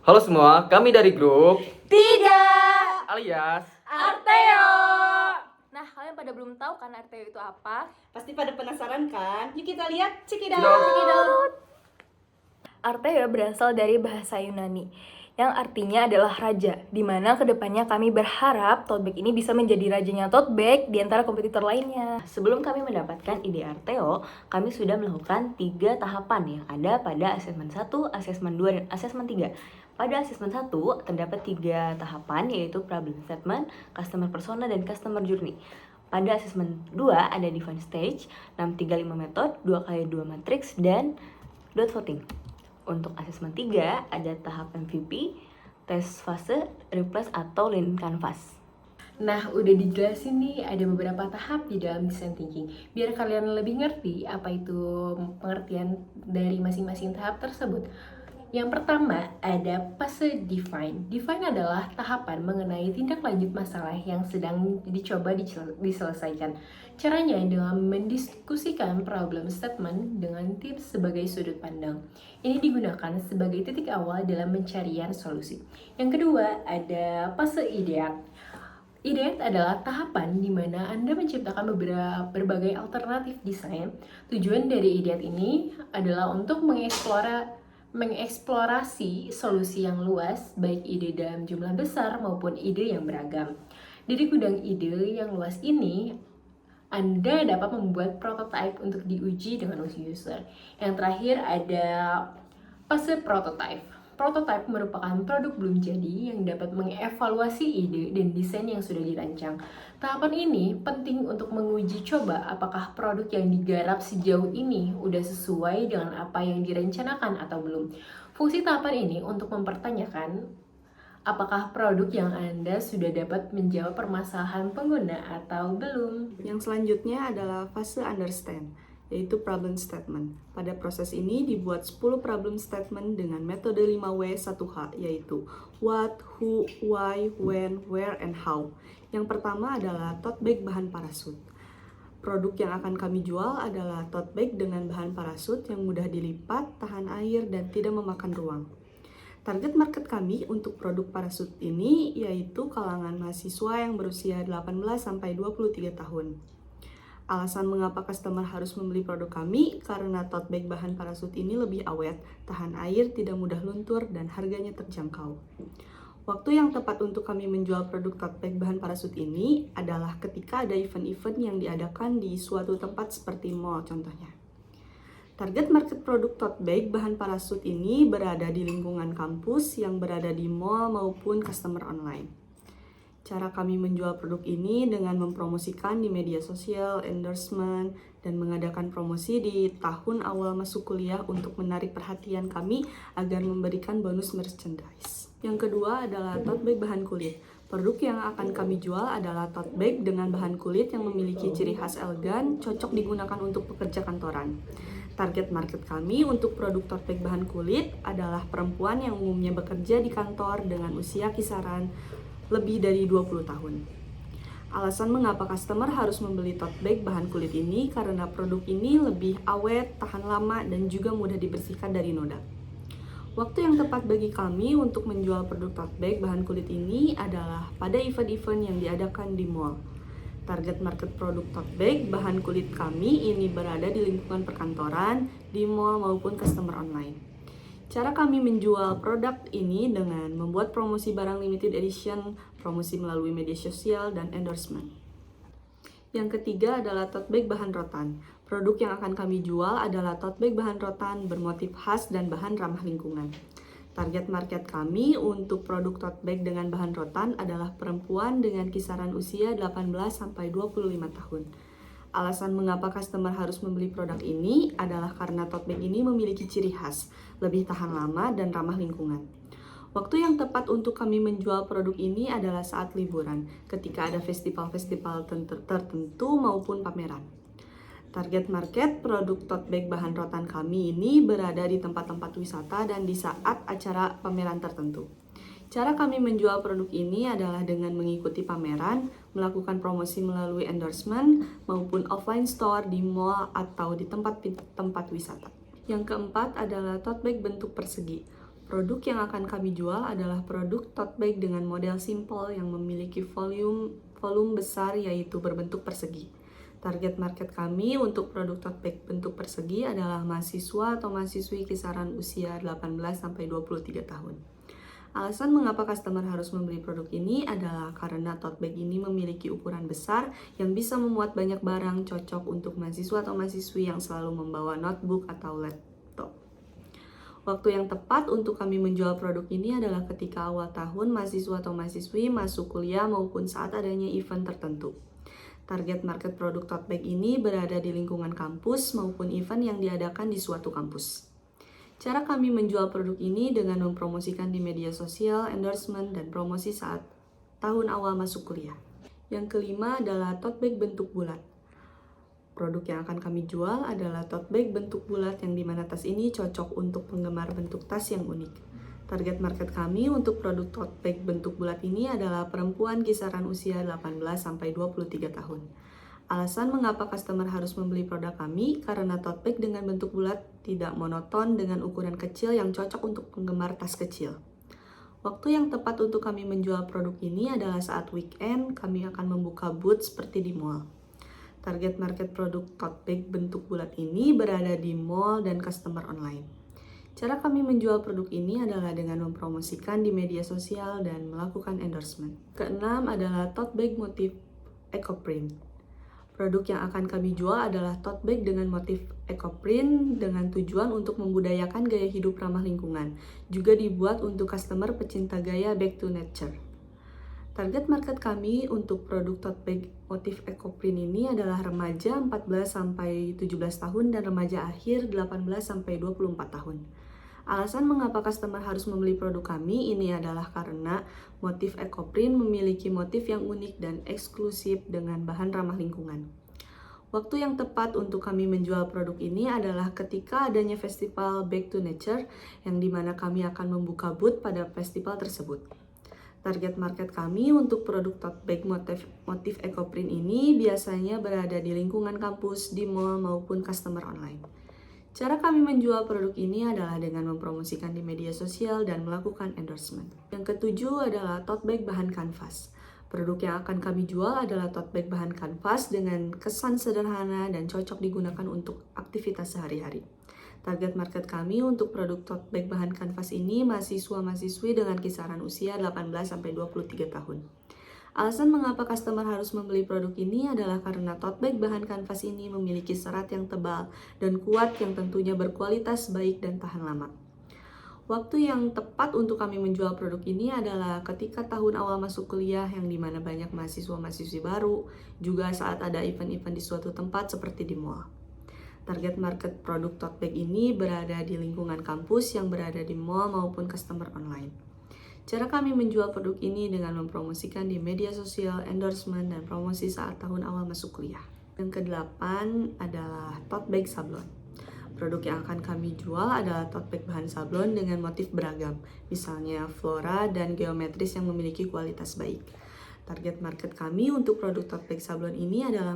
Halo semua, kami dari grup Tiga alias Arteo. Nah, kalian pada belum tahu kan Arteo itu apa? Pasti pada penasaran kan? Yuk kita lihat, check it out. Cekidot. Arteo berasal dari bahasa Yunani yang artinya adalah raja, di mana kedepannya kami berharap tote bag ini bisa menjadi rajanya tote bag di antara kompetitor lainnya. Sebelum kami mendapatkan ide Arteo, kami sudah melakukan 3 tahapan yang ada pada asesmen 1, asesmen 2, dan asesmen 3. Pada asesmen 1, terdapat 3 tahapan yaitu problem statement, customer persona, dan customer journey. Pada asesmen 2 ada define stage, 635 method, 2x2 matrix, dan dot voting. Untuk asesmen 3 ada tahap MVP, tes fase, replace atau lean canvas. Nah, udah dijelasin nih ada beberapa tahap di dalam design thinking. Biar kalian lebih ngerti apa itu pengertian dari masing-masing tahap tersebut. Yang pertama ada fase define. Define adalah tahapan mengenai tindak lanjut masalah yang sedang dicoba diselesaikan. Caranya dengan mendiskusikan problem statement dengan tim sebagai sudut pandang. Ini digunakan sebagai titik awal dalam pencarian solusi. Yang kedua ada fase ideat. Ideat adalah tahapan di mana Anda menciptakan berbagai alternatif desain. Tujuan dari ideat ini adalah untuk mengeksplorasi solusi yang luas, baik ide dalam jumlah besar maupun ide yang beragam. Dari gudang ide yang luas ini, Anda dapat membuat prototipe untuk diuji dengan user. Yang terakhir ada fase prototype. Prototype merupakan produk belum jadi yang dapat mengevaluasi ide dan desain yang sudah dirancang. Tahapan ini penting untuk menguji coba apakah produk yang digarap sejauh ini udah sesuai dengan apa yang direncanakan atau belum. Fungsi tahapan ini untuk mempertanyakan apakah produk yang Anda sudah dapat menjawab permasalahan pengguna atau belum. Yang selanjutnya adalah fase understand, yaitu problem statement. Pada proses ini dibuat 10 problem statement dengan metode 5W1H, yaitu what, who, why, when, where, and how. Yang pertama adalah tote bag bahan parasut. Produk yang akan kami jual adalah tote bag dengan bahan parasut yang mudah dilipat, tahan air, dan tidak memakan ruang. Target market kami untuk produk parasut ini yaitu kalangan mahasiswa yang berusia 18-23 tahun. Alasan mengapa customer harus membeli produk kami karena tote bag bahan parasut ini lebih awet, tahan air, tidak mudah luntur, dan harganya terjangkau. Waktu yang tepat untuk kami menjual produk tote bag bahan parasut ini adalah ketika ada event-event yang diadakan di suatu tempat seperti mall contohnya. Target market produk tote bag bahan parasut ini berada di lingkungan kampus yang berada di mall maupun customer online. Cara kami menjual produk ini dengan mempromosikan di media sosial, endorsement, dan mengadakan promosi di tahun awal masuk kuliah untuk menarik perhatian kami agar memberikan bonus merchandise. Yang kedua adalah tote bag bahan kulit. Produk yang akan kami jual adalah tote bag dengan bahan kulit yang memiliki ciri khas elegan, cocok digunakan untuk pekerja kantoran. Target market kami untuk produk tote bag bahan kulit adalah perempuan yang umumnya bekerja di kantor dengan usia kisaran lebih dari 20 tahun. Alasan mengapa customer harus membeli tote bag bahan kulit ini karena produk ini lebih awet, tahan lama, dan juga mudah dibersihkan dari noda. Waktu yang tepat bagi kami untuk menjual produk tote bag bahan kulit ini adalah pada event-event yang diadakan di mall. Target market produk tote bag bahan kulit kami ini berada di lingkungan perkantoran, di mall maupun customer online. Cara kami menjual produk ini dengan membuat promosi barang limited edition, promosi melalui media sosial, dan endorsement. Yang ketiga adalah tote bag bahan rotan. Produk yang akan kami jual adalah tote bag bahan rotan bermotif khas dan bahan ramah lingkungan. Target market kami untuk produk tote bag dengan bahan rotan adalah perempuan dengan kisaran usia 18-25 tahun. Alasan mengapa customer harus membeli produk ini adalah karena tote bag ini memiliki ciri khas, lebih tahan lama, dan ramah lingkungan. Waktu yang tepat untuk kami menjual produk ini adalah saat liburan, ketika ada festival-festival tertentu maupun pameran. Target market produk tote bag bahan rotan kami ini berada di tempat-tempat wisata dan di saat acara pameran tertentu. Cara kami menjual produk ini adalah dengan mengikuti pameran, melakukan promosi melalui endorsement, maupun offline store di mall atau di tempat wisata. Yang keempat adalah tote bag bentuk persegi. Produk yang akan kami jual adalah produk tote bag dengan model simple yang memiliki volume besar yaitu berbentuk persegi. Target market kami untuk produk tote bag bentuk persegi adalah mahasiswa atau mahasiswi kisaran usia 18-23 tahun. Alasan mengapa customer harus membeli produk ini adalah karena tote bag ini memiliki ukuran besar yang bisa memuat banyak barang, cocok untuk mahasiswa atau mahasiswi yang selalu membawa notebook atau laptop. Waktu yang tepat untuk kami menjual produk ini adalah ketika awal tahun mahasiswa atau mahasiswi masuk kuliah maupun saat adanya event tertentu. Target market produk tote bag ini berada di lingkungan kampus maupun event yang diadakan di suatu kampus. Cara kami menjual produk ini dengan mempromosikan di media sosial, endorsement, dan promosi saat tahun awal masuk kuliah. Yang kelima adalah tote bag bentuk bulat. Produk yang akan kami jual adalah tote bag bentuk bulat yang dimana tas ini cocok untuk penggemar bentuk tas yang unik. Target market kami untuk produk tote bag bentuk bulat ini adalah perempuan kisaran usia 18-23 tahun. Alasan mengapa customer harus membeli produk kami karena tote bag dengan bentuk bulat tidak monoton dengan ukuran kecil yang cocok untuk penggemar tas kecil. Waktu yang tepat untuk kami menjual produk ini adalah saat weekend, kami akan membuka booth seperti di mall. Target market produk tote bag bentuk bulat ini berada di mall dan customer online. Cara kami menjual produk ini adalah dengan mempromosikan di media sosial dan melakukan endorsement. Keenam adalah tote bag motif eco-print. Produk yang akan kami jual adalah tote bag dengan motif eco-print dengan tujuan untuk membudayakan gaya hidup ramah lingkungan. Juga dibuat untuk customer pecinta gaya back to nature. Target market kami untuk produk tote bag motif eco-print ini adalah remaja 14-17 tahun dan remaja akhir 18-24 tahun. Alasan mengapa customer harus membeli produk kami ini adalah karena motif eco-print memiliki motif yang unik dan eksklusif dengan bahan ramah lingkungan. Waktu yang tepat untuk kami menjual produk ini adalah ketika adanya festival Back to Nature yang dimana kami akan membuka booth pada festival tersebut. Target market kami untuk produk tote bag motif eco-print ini biasanya berada di lingkungan kampus, di mall, maupun customer online. Cara kami menjual produk ini adalah dengan mempromosikan di media sosial dan melakukan endorsement. Yang ketujuh adalah tote bag bahan kanvas. Produk yang akan kami jual adalah tote bag bahan kanvas dengan kesan sederhana dan cocok digunakan untuk aktivitas sehari-hari. Target market kami untuk produk tote bag bahan kanvas ini mahasiswa-mahasiswi dengan kisaran usia 18-23 tahun. Alasan mengapa customer harus membeli produk ini adalah karena tote bag bahan kanvas ini memiliki serat yang tebal dan kuat yang tentunya berkualitas baik dan tahan lama. Waktu yang tepat untuk kami menjual produk ini adalah ketika tahun awal masuk kuliah yang dimana banyak mahasiswa-mahasiswi baru, juga saat ada event-event di suatu tempat seperti di mall. Target market produk tote bag ini berada di lingkungan kampus yang berada di mall maupun customer online. Cara kami menjual produk ini dengan mempromosikan di media sosial, endorsement, dan promosi saat tahun awal masuk kuliah. Yang kedelapan adalah tote bag sablon. Produk yang akan kami jual adalah tote bag bahan sablon dengan motif beragam, misalnya flora dan geometris yang memiliki kualitas baik. Target market kami untuk produk tote bag sablon ini adalah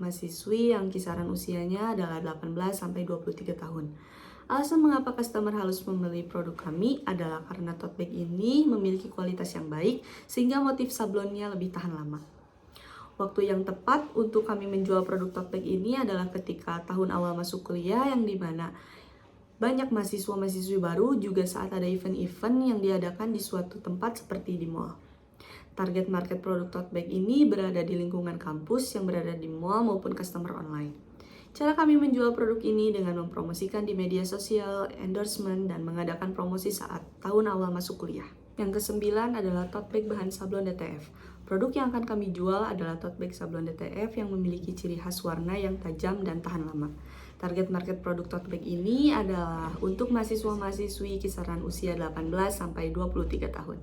mahasiswi yang kisaran usianya adalah 18-23 tahun. Alasan mengapa customer harus membeli produk kami adalah karena tote bag ini memiliki kualitas yang baik sehingga motif sablonnya lebih tahan lama. Waktu yang tepat untuk kami menjual produk tote bag ini adalah ketika tahun awal masuk kuliah yang dimana banyak mahasiswa-mahasiswi baru juga saat ada event-event yang diadakan di suatu tempat seperti di mall. Target market produk tote bag ini berada di lingkungan kampus yang berada di mall maupun customer online. Cara kami menjual produk ini dengan mempromosikan di media sosial, endorsement, dan mengadakan promosi saat tahun awal masuk kuliah. Yang kesembilan adalah tote bag bahan sablon DTF. Produk yang akan kami jual adalah tote bag sablon DTF yang memiliki ciri khas warna yang tajam dan tahan lama. Target market produk tote bag ini adalah untuk mahasiswa-mahasiswi kisaran usia 18-23 tahun.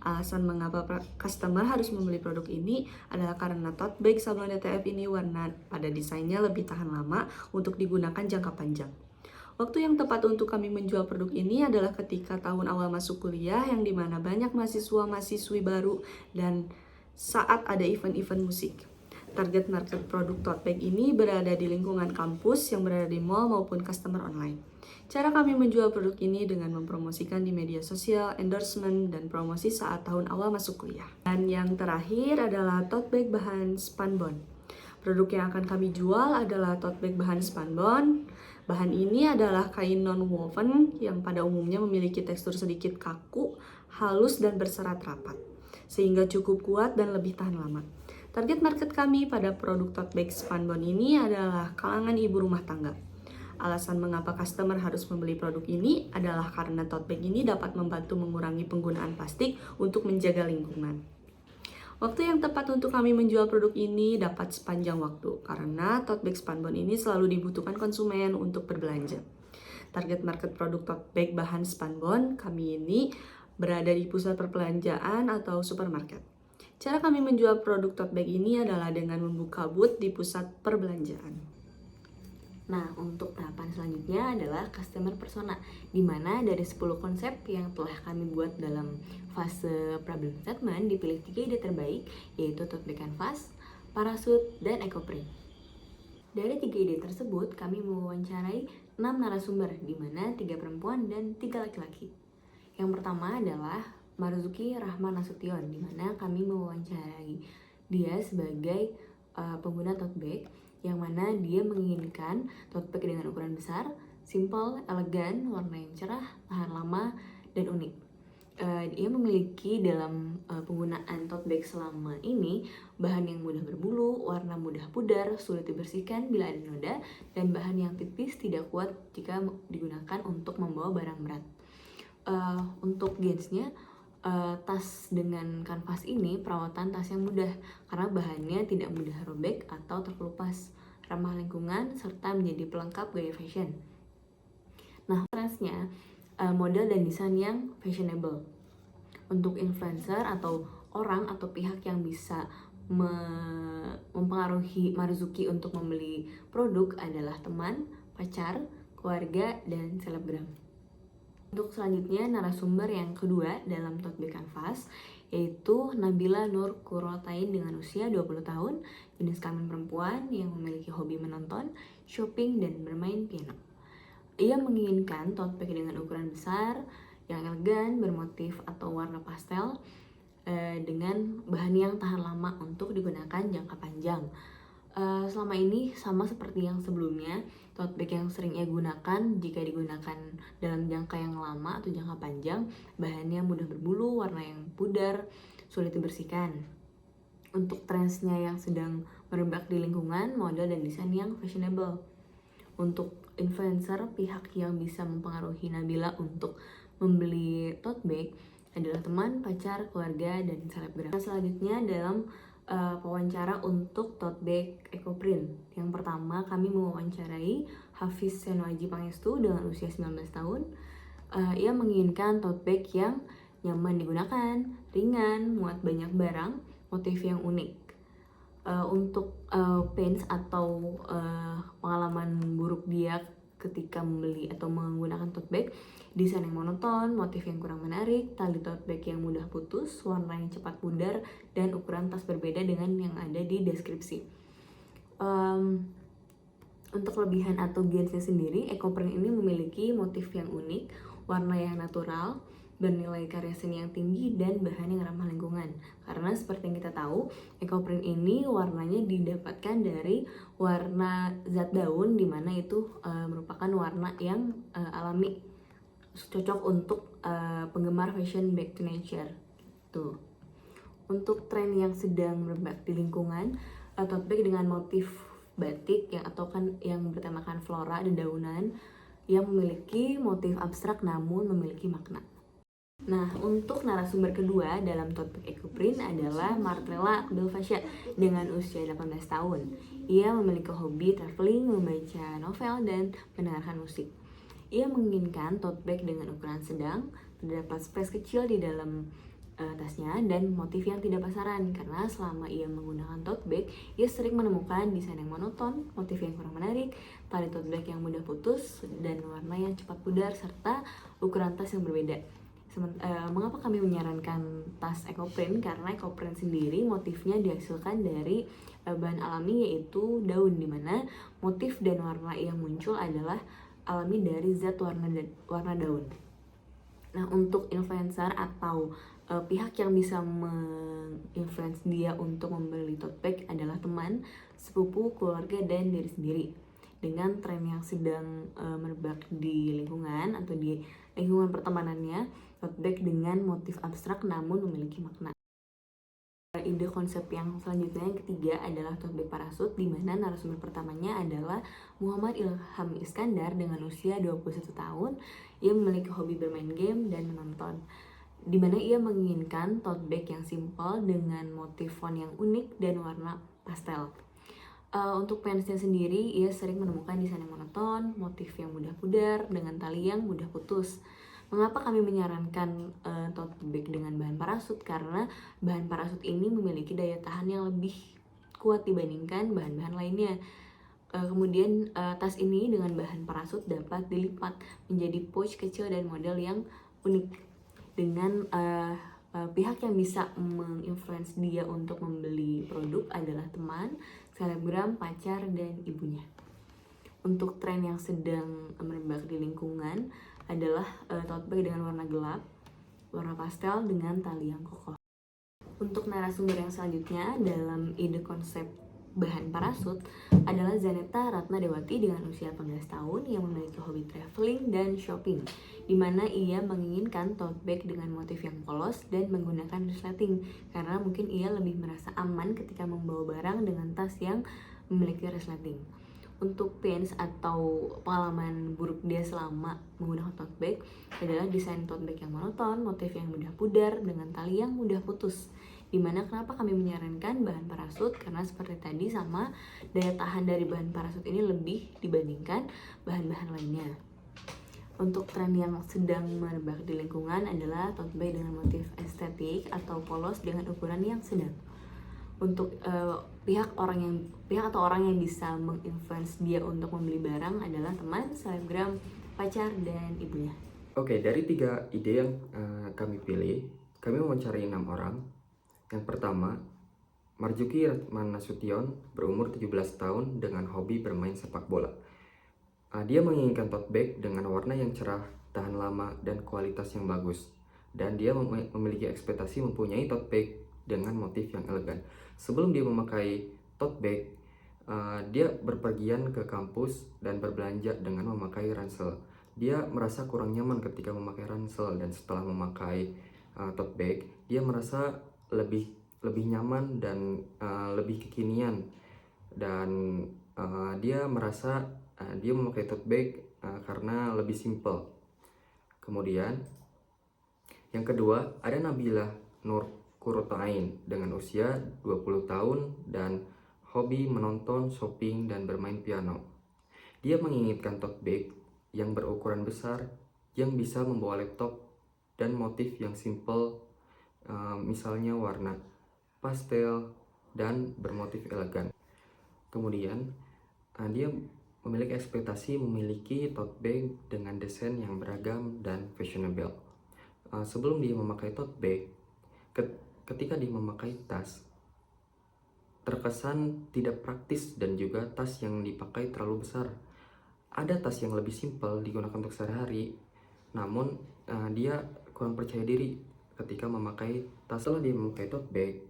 Alasan mengapa customer harus membeli produk ini adalah karena tote bag sablon DTF ini warna pada desainnya lebih tahan lama untuk digunakan jangka panjang. Waktu yang tepat untuk kami menjual produk ini adalah ketika tahun awal masuk kuliah yang dimana banyak mahasiswa-mahasiswi baru dan saat ada event-event musik. Target market produk tote bag ini berada di lingkungan kampus yang berada di mall maupun customer online. Cara kami menjual produk ini dengan mempromosikan di media sosial, endorsement, dan promosi saat tahun awal masuk kuliah. Dan yang terakhir adalah tote bag bahan spunbond. Produk yang akan kami jual adalah tote bag bahan spunbond. Bahan ini adalah kain non-woven yang pada umumnya memiliki tekstur sedikit kaku, halus, dan berserat rapat, sehingga cukup kuat dan lebih tahan lama. Target market kami pada produk tote bag spunbond ini adalah kalangan ibu rumah tangga. Alasan mengapa customer harus membeli produk ini adalah karena tote bag ini dapat membantu mengurangi penggunaan plastik untuk menjaga lingkungan. Waktu yang tepat untuk kami menjual produk ini dapat sepanjang waktu, karena tote bag spunbond ini selalu dibutuhkan konsumen untuk berbelanja. Target market produk tote bag bahan spunbond kami ini berada di pusat perbelanjaan atau supermarket. Cara kami menjual produk tote bag ini adalah dengan membuka booth di pusat perbelanjaan. Nah, untuk tahapan selanjutnya adalah customer persona, di mana dari 10 konsep yang telah kami buat dalam fase problem statement dipilih 3 ide terbaik, yaitu tote bag canvas, parasut, dan ecoprint. Dari 3 ide tersebut, kami mewawancarai 6 narasumber, di mana 3 perempuan dan 3 laki-laki. Yang pertama adalah Marzuki Rahman Nasution, di mana kami mewawancarai dia sebagai pengguna tote bag, yang mana dia menginginkan tote bag dengan ukuran besar, simple, elegan, warna yang cerah, tahan lama, dan unik. Dia memiliki dalam penggunaan tote bag selama ini bahan yang mudah berbulu, warna mudah pudar, sulit dibersihkan bila ada noda, dan bahan yang tipis tidak kuat jika digunakan untuk membawa barang berat. Untuk jeansnya, tas dengan kanvas ini perawatan tas yang mudah karena bahannya tidak mudah robek atau terkelupas, ramah lingkungan, serta menjadi pelengkap gaya fashion. Nah, trendsnya model dan desain yang fashionable. Untuk influencer atau orang atau pihak yang bisa mempengaruhi Marzuki untuk membeli produk adalah teman, pacar, keluarga, dan selebgram. Untuk selanjutnya, narasumber yang kedua dalam tote bag canvas yaitu Nabila Nur Kurotain dengan usia 20 tahun, jenis kelamin perempuan yang memiliki hobi menonton, shopping, dan bermain piano. Ia menginginkan tote bag dengan ukuran besar, yang elegan, bermotif atau warna pastel, dengan bahan yang tahan lama untuk digunakan jangka panjang. Selama ini sama seperti yang sebelumnya, tote bag yang sering ia gunakan jika digunakan dalam jangka yang lama atau jangka panjang, bahannya mudah berbulu, warna yang pudar, sulit dibersihkan. Untuk trendsnya yang sedang merebak di lingkungan, model dan desain yang fashionable. Untuk influencer, pihak yang bisa mempengaruhi Nabila untuk membeli tote bag adalah teman, pacar, keluarga, dan selebgram. Selanjutnya dalam wawancara untuk tote bag ecoprint. Yang pertama, kami mewawancarai Hafiz Senoaji Pangestu dengan usia 19 tahun. Ia menginginkan tote bag yang nyaman digunakan, ringan, muat banyak barang, motif yang unik. Untuk pains atau pengalaman buruk dia ketika membeli atau menggunakan tote bag, desain yang monoton, motif yang kurang menarik, tali tote bag yang mudah putus, warna yang cepat pudar, dan ukuran tas berbeda dengan yang ada di deskripsi. Untuk kelebihan atau gearsnya sendiri, ecoprint ini memiliki motif yang unik, warna yang natural, bernilai karya seni yang tinggi, dan bahan yang ramah lingkungan. Karena seperti yang kita tahu, ecoprint ini warnanya didapatkan dari warna zat daun, dimana itu merupakan warna yang alami, cocok untuk penggemar fashion back to nature. Tuh. Untuk tren yang sedang merebak di lingkungan, tote bag dengan motif batik yang bertemakan flora dan daunan yang memiliki motif abstrak namun memiliki makna. Nah, untuk narasumber kedua dalam tote bag ecoprint adalah Martrella Abdul Fasya dengan usia 18 tahun. Ia memiliki hobi traveling, membaca novel, dan mendengarkan musik. Ia menginginkan tote bag dengan ukuran sedang, terdapat space kecil di dalam tasnya, dan motif yang tidak pasaran. Karena selama ia menggunakan tote bag, ia sering menemukan desain yang monoton, motif yang kurang menarik, tali tote bag yang mudah putus, dan warna yang cepat pudar, serta ukuran tas yang berbeda. Mengapa kami menyarankan tas ekoprint? Karena ekoprint sendiri motifnya dihasilkan dari bahan alami, yaitu daun, dimana motif dan warna yang muncul adalah alami dari zat warna daun. Nah, untuk influencer atau pihak yang bisa menginfluence dia untuk membeli tote bag adalah teman, sepupu, keluarga, dan diri sendiri. Dengan tren yang sedang merebak di lingkungan atau di lingkungan pertemanannya, tote bag dengan motif abstrak namun memiliki makna. Ide konsep yang selanjutnya yang ketiga adalah tote bag parasut, di mana narasumber pertamanya adalah Muhammad Ilham Iskandar dengan usia 21 tahun. Ia memiliki hobi bermain game dan menonton, di mana ia menginginkan tote bag yang simpel dengan motif font yang unik dan warna pastel. Untuk fansnya sendiri, ia sering menemukan desain yang monoton, motif yang mudah pudar, dengan tali yang mudah putus. Mengapa kami menyarankan tote bag dengan bahan parasut? Karena bahan parasut ini memiliki daya tahan yang lebih kuat dibandingkan bahan-bahan lainnya. Kemudian tas ini dengan bahan parasut dapat dilipat menjadi pouch kecil dan model yang unik. Dengan pihak yang bisa menginfluence dia untuk membeli produk adalah teman, selebgram, pacar, dan ibunya. Untuk tren yang sedang merebak di lingkungan adalah tote bag dengan warna gelap, warna pastel dengan tali yang kokoh. Untuk narasumber yang selanjutnya dalam ide konsep bahan parasut adalah Zaneta Ratna Dewati dengan usia 18 tahun yang memiliki hobi traveling dan shopping, di mana ia menginginkan tote bag dengan motif yang polos dan menggunakan resleting karena mungkin ia lebih merasa aman ketika membawa barang dengan tas yang memiliki resleting. Untuk pins atau pengalaman buruk dia selama menggunakan tote bag adalah desain tote bag yang monoton, motif yang mudah pudar dengan tali yang mudah putus. Dimana kenapa kami menyarankan bahan parasut? Karena seperti tadi sama, daya tahan dari bahan parasut ini lebih dibandingkan bahan-bahan lainnya. Untuk tren yang sedang merebak di lingkungan adalah tote bag dengan motif estetik atau polos dengan ukuran yang sedang. Untuk pihak atau orang yang bisa menginfluence dia untuk membeli barang adalah teman, selebgram, pacar, dan ibunya. Oke, dari 3 ide yang kami pilih, kami mencari 6 orang. Yang pertama, Marjuki Ratman Nasution, berumur 17 tahun dengan hobi bermain sepak bola. Dia menginginkan tote bag dengan warna yang cerah, tahan lama, dan kualitas yang bagus. Dan dia memiliki ekspektasi mempunyai tote bag dengan motif yang elegan. Sebelum dia memakai tote bag, dia berpergian ke kampus dan berbelanja dengan memakai ransel. Dia merasa kurang nyaman ketika memakai ransel, dan setelah memakai tote bag, dia merasa lebih nyaman dan lebih kekinian, dan dia merasa dia memakai tote bag karena lebih simple. Kemudian yang kedua ada Nabila Nur Kurotain dengan usia 20 tahun dan hobi menonton, shopping, dan bermain piano. Dia menginginkan tote bag yang berukuran besar yang bisa membawa laptop dan motif yang simple, misalnya warna pastel dan bermotif elegan. Kemudian dia memiliki ekspektasi memiliki tote bag dengan desain yang beragam dan fashionable. Sebelum dia memakai tote bag, ketika dia memakai tas, terkesan tidak praktis dan juga tas yang dipakai terlalu besar. Ada tas yang lebih simpel digunakan untuk sehari-hari, namun dia kurang percaya diri ketika memakai tas. Setelah dia memakai tote bag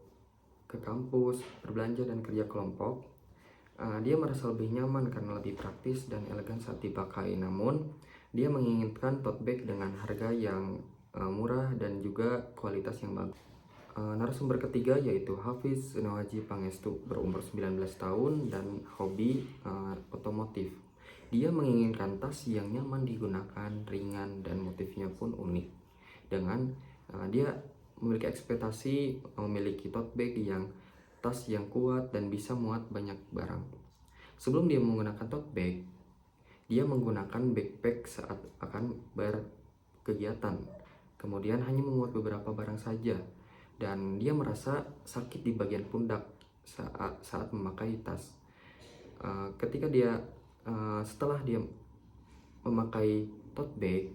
ke kampus, berbelanja, dan kerja kelompok, dia merasa lebih nyaman karena lebih praktis dan elegan saat dipakai. Namun dia menginginkan tote bag dengan harga yang murah dan juga kualitas yang bagus. Narasumber ketiga yaitu Hafiz Nawaji Pangestu, berumur 19 tahun dan hobi otomotif. Dia menginginkan tas yang nyaman digunakan, ringan, dan motifnya pun unik. Dengan dia memiliki ekspektasi memiliki tote bag yang tas yang kuat dan bisa muat banyak barang. Sebelum dia menggunakan tote bag, dia menggunakan backpack saat akan berkegiatan. Kemudian hanya memuat beberapa barang saja, dan dia merasa sakit di bagian pundak saat memakai tas. Setelah dia memakai tote bag,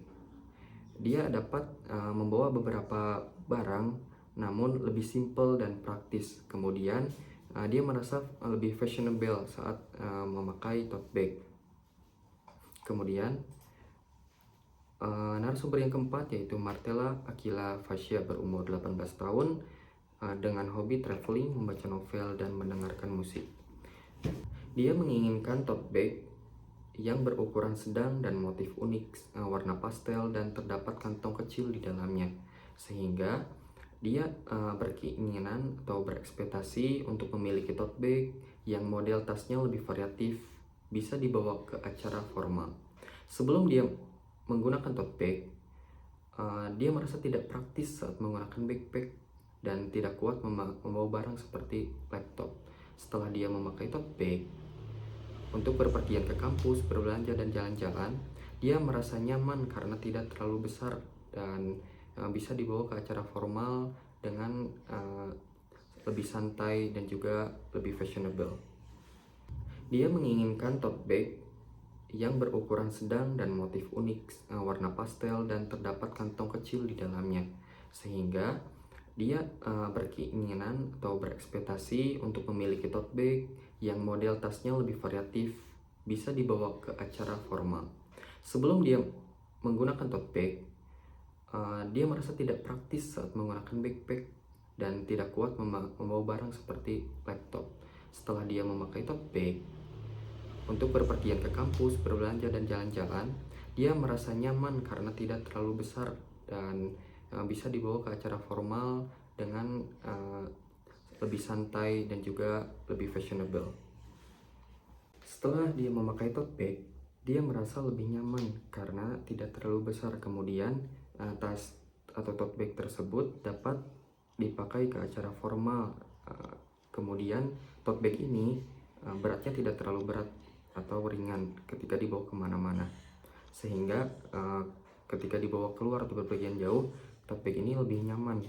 Dia dapat membawa beberapa barang namun lebih simple dan praktis. Kemudian dia merasa lebih fashionable saat memakai tote bag. Kemudian narasumber yang keempat yaitu Martella Aquila Fascia berumur 18 tahun dengan hobi traveling, membaca novel, dan mendengarkan musik. Dia menginginkan tote bag yang berukuran sedang dan motif unik, warna pastel, dan terdapat kantong kecil di dalamnya. Sehingga dia berkeinginan atau berekspektasi untuk memiliki tote bag yang model tasnya lebih variatif, bisa dibawa ke acara formal. Sebelum dia menggunakan tote bag, dia merasa tidak praktis saat menggunakan backpack dan tidak kuat membawa barang seperti laptop. Setelah dia memakai tote bag untuk berpergian ke kampus, berbelanja, dan jalan-jalan, dia merasa nyaman karena tidak terlalu besar dan bisa dibawa ke acara formal dengan lebih santai dan juga lebih fashionable. Dia menginginkan tote bag yang berukuran sedang dan motif unik, warna pastel, dan terdapat kantong kecil di dalamnya. Sehingga dia berkeinginan atau berekspektasi untuk memiliki tote bag yang model tasnya lebih variatif, bisa dibawa ke acara formal. Sebelum dia menggunakan tote bag, dia merasa tidak praktis saat menggunakan backpack dan tidak kuat membawa barang seperti laptop. Setelah dia memakai tote bag untuk berpergian ke kampus, berbelanja, dan jalan-jalan, dia merasa nyaman karena tidak terlalu besar dan bisa dibawa ke acara formal dengan lebih santai dan juga lebih fashionable. Setelah dia memakai tote bag, dia merasa lebih nyaman karena tidak terlalu besar. Kemudian tas atau tote bag tersebut dapat dipakai ke acara formal. Kemudian tote bag ini beratnya tidak terlalu berat atau ringan ketika dibawa kemana-mana, sehingga ketika dibawa keluar atau berpergian jauh, tote bag ini lebih nyaman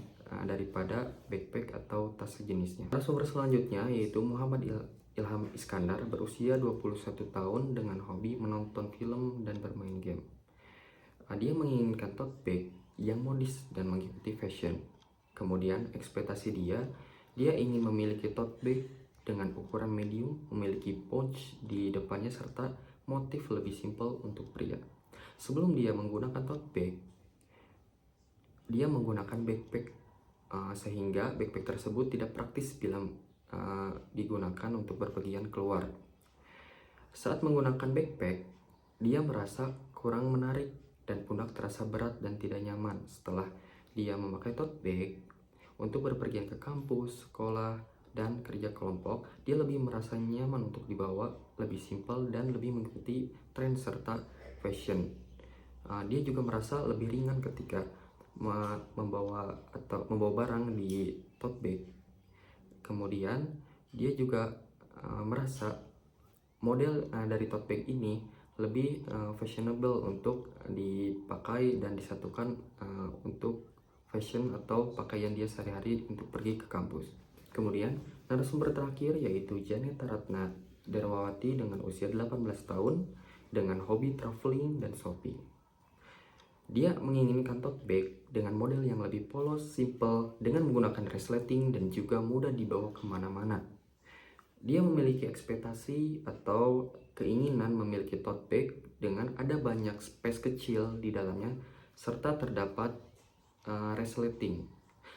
daripada backpack atau tas sejenisnya. Narasumber selanjutnya yaitu Muhammad Ilham Iskandar berusia 21 tahun dengan hobi menonton film dan bermain game. Dia menginginkan tote bag yang modis dan mengikuti fashion. Kemudian ekspektasi dia ingin memiliki tote bag dengan ukuran medium, memiliki pouch di depannya serta motif lebih simpel untuk pria. Sebelum dia menggunakan tote bag, dia menggunakan backpack sehingga backpack tersebut tidak praktis bila digunakan untuk berpergian keluar. Saat menggunakan backpack, dia merasa kurang menarik dan pundak terasa berat dan tidak nyaman. Setelah dia memakai tote bag untuk berpergian ke kampus, sekolah, dan kerja kelompok, dia lebih merasa nyaman untuk dibawa, lebih simpel dan lebih mengikuti tren serta fashion. Dia juga merasa lebih ringan ketika membawa barang di tote bag. Kemudian dia juga merasa model dari tote bag ini lebih fashionable untuk dipakai dan disatukan untuk fashion atau pakaian dia sehari-hari untuk pergi ke kampus. Kemudian narasumber terakhir yaitu Janeta Ratna Darmawati dengan usia 18 tahun dengan hobi traveling dan shopping. Dia menginginkan tote bag dengan model yang lebih polos, simple, dengan menggunakan resleting dan juga mudah dibawa kemana-mana. Dia memiliki ekspektasi atau keinginan memiliki tote bag dengan ada banyak space kecil di dalamnya serta terdapat resleting.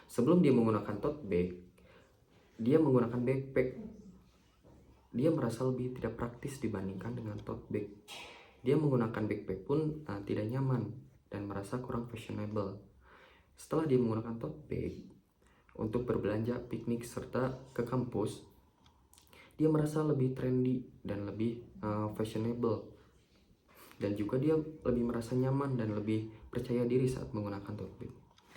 Sebelum dia menggunakan tote bag, dia menggunakan backpack. Dia merasa lebih tidak praktis dibandingkan dengan tote bag. Dia menggunakan backpack pun tidak nyaman dan merasa kurang fashionable. Setelah dia menggunakan tote bag untuk berbelanja, piknik, serta ke kampus, dia merasa lebih trendy dan lebih fashionable. Dan juga dia lebih merasa nyaman dan lebih percaya diri saat menggunakan tote bag.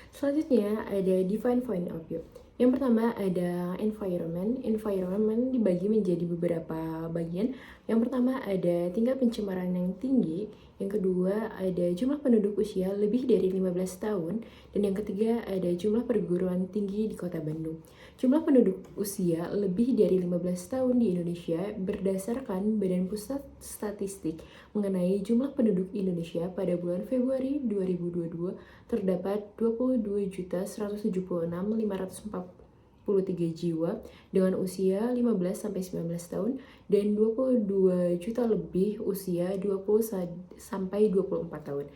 Selanjutnya ada define point of view. Yang pertama ada environment. Environment dibagi menjadi beberapa bagian. Yang pertama ada tingkat pencemaran yang tinggi. Yang kedua, ada jumlah penduduk usia lebih dari 15 tahun. Dan yang ketiga, ada jumlah perguruan tinggi di Kota Bandung. Jumlah penduduk usia lebih dari 15 tahun di Indonesia berdasarkan Badan Pusat Statistik mengenai jumlah penduduk Indonesia pada bulan Februari 2022 terdapat 22.176.543 jiwa dengan usia 15-19 tahun dan 22 juta lebih usia 20-24 tahun.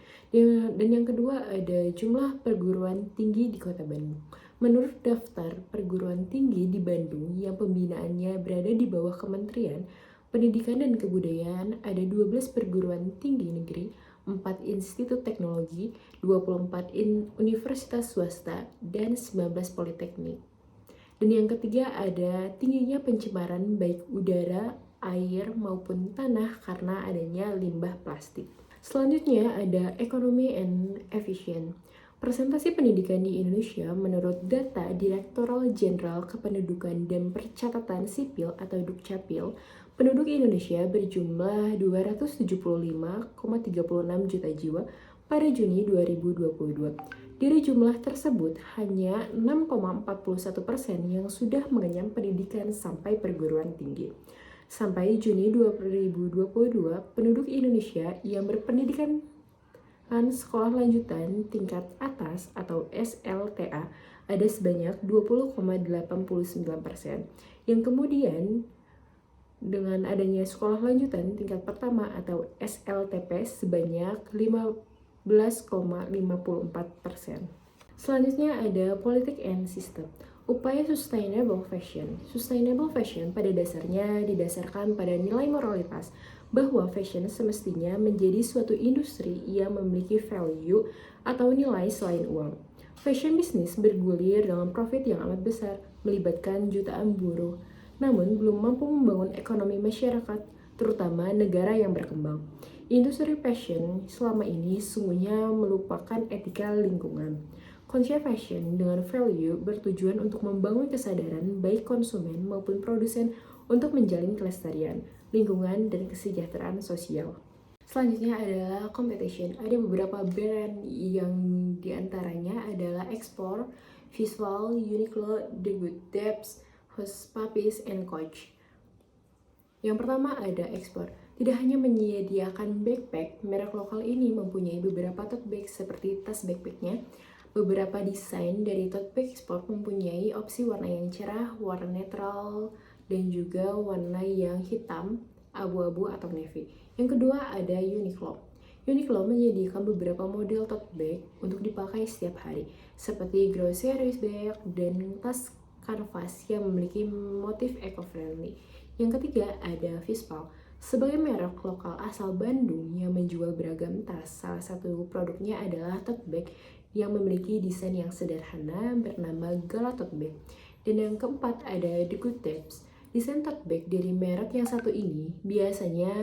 Dan yang kedua ada jumlah perguruan tinggi di Kota Bandung. Menurut daftar perguruan tinggi di Bandung yang pembinaannya berada di bawah Kementerian Pendidikan dan Kebudayaan, ada 12 perguruan tinggi negeri, 4 institut teknologi, 24 universitas swasta, dan 19 politeknik. Dan yang ketiga ada tingginya pencemaran baik udara, air, maupun tanah karena adanya limbah plastik. Selanjutnya ada ekonomi and efficient. Presentasi pendidikan di Indonesia menurut data Direktorat Jenderal Kependudukan dan Percatatan Sipil atau Dukcapil, penduduk Indonesia berjumlah 275,36 juta jiwa pada Juni 2022. Dari jumlah tersebut, hanya 6,41% yang sudah mengenyam pendidikan sampai perguruan tinggi. Sampai Juni 2022, penduduk Indonesia yang berpendidikan sekolah lanjutan tingkat atas atau SLTA ada sebanyak 20,89%. Yang kemudian dengan adanya sekolah lanjutan tingkat pertama atau SLTP sebanyak 15,54%. Selanjutnya ada politik and system. Upaya sustainable fashion. Sustainable fashion pada dasarnya didasarkan pada nilai moralitas bahwa fashion semestinya menjadi suatu industri yang memiliki value atau nilai selain uang. Fashion bisnis bergulir dengan profit yang amat besar, melibatkan jutaan buruh, namun belum mampu membangun ekonomi masyarakat, terutama negara yang berkembang. Industri fashion selama ini sungguhnya melupakan etika lingkungan. Konsep fashion dengan value bertujuan untuk membangun kesadaran baik konsumen maupun produsen untuk menjalin kelestarian, lingkungan, dan kesejahteraan sosial. Selanjutnya adalah competition. Ada beberapa brand yang diantaranya adalah Explore, Visual, Uniqlo, The Good Debs, Hush Puppies, and Coach. Yang pertama ada Explore. Tidak hanya menyediakan backpack, merek lokal ini mempunyai beberapa tote bag seperti tas backpacknya. Beberapa desain dari tote bag Explore mempunyai opsi warna yang cerah, warna netral, dan juga warna yang hitam, abu-abu, atau navy. Yang kedua ada Uniqlo. Uniqlo menyediakan beberapa model tote bag untuk dipakai setiap hari, seperti groceries bag dan tas kanvas yang memiliki motif eco-friendly. Yang ketiga ada Vispal. Sebagai merek lokal asal Bandung yang menjual beragam tas, salah satu produknya adalah tote bag yang memiliki desain yang sederhana bernama Gala Tote Bag. Dan yang keempat ada The Good Debs. Desain tote bag dari merek yang satu ini biasanya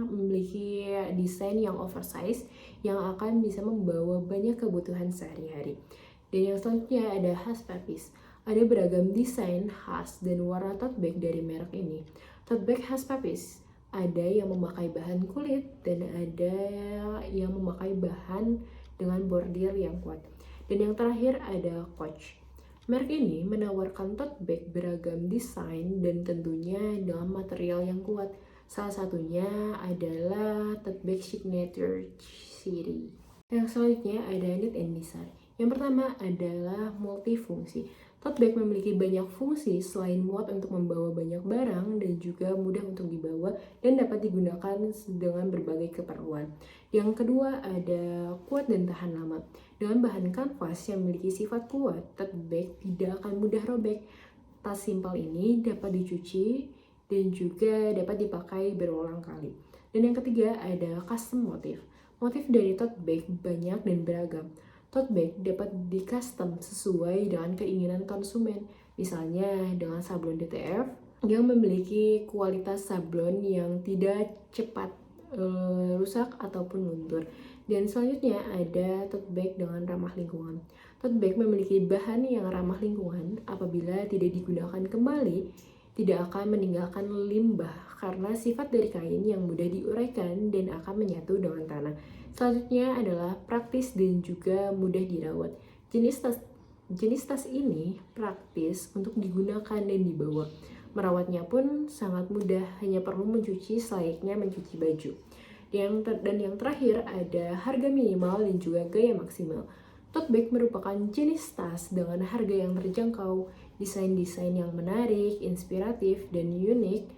memiliki desain yang oversize yang akan bisa membawa banyak kebutuhan sehari-hari. Dan yang selanjutnya ada Hush Puppies. Ada beragam desain khas dan warna tote bag dari merek ini. Tote bag Hush Puppies ada yang memakai bahan kulit dan ada yang memakai bahan dengan bordir yang kuat. Dan yang terakhir ada Coach. Merek ini menawarkan tote bag beragam desain dan tentunya dengan material yang kuat. Salah satunya adalah tote bag Signature Series. Yang selanjutnya ada Knit and Design. Yang pertama adalah multifungsi. Tote bag memiliki banyak fungsi selain muat untuk membawa banyak barang dan juga mudah untuk dibawa dan dapat digunakan dengan berbagai keperluan. Yang kedua ada kuat dan tahan lama. Dengan bahan kanvas yang memiliki sifat kuat, tote bag tidak akan mudah robek. Tas simpel ini dapat dicuci dan juga dapat dipakai berulang kali. Dan yang ketiga ada custom motif. Motif dari tote bag banyak dan beragam. Tote bag dapat di-custom sesuai dengan keinginan konsumen, misalnya dengan sablon DTF yang memiliki kualitas sablon yang tidak cepat rusak ataupun luntur. Dan selanjutnya ada tote bag dengan ramah lingkungan. Tote bag memiliki bahan yang ramah lingkungan apabila tidak digunakan kembali tidak akan meninggalkan limbah karena sifat dari kain yang mudah diuraikan dan akan menyatu dengan tanah. Selanjutnya adalah praktis dan juga mudah dirawat. Jenis tas ini praktis untuk digunakan dan dibawa. Merawatnya pun sangat mudah, hanya perlu mencuci selayaknya mencuci baju. Dan yang terakhir ada harga minimal dan juga gaya maksimal. Tote bag merupakan jenis tas dengan harga yang terjangkau, desain-desain yang menarik, inspiratif, dan unik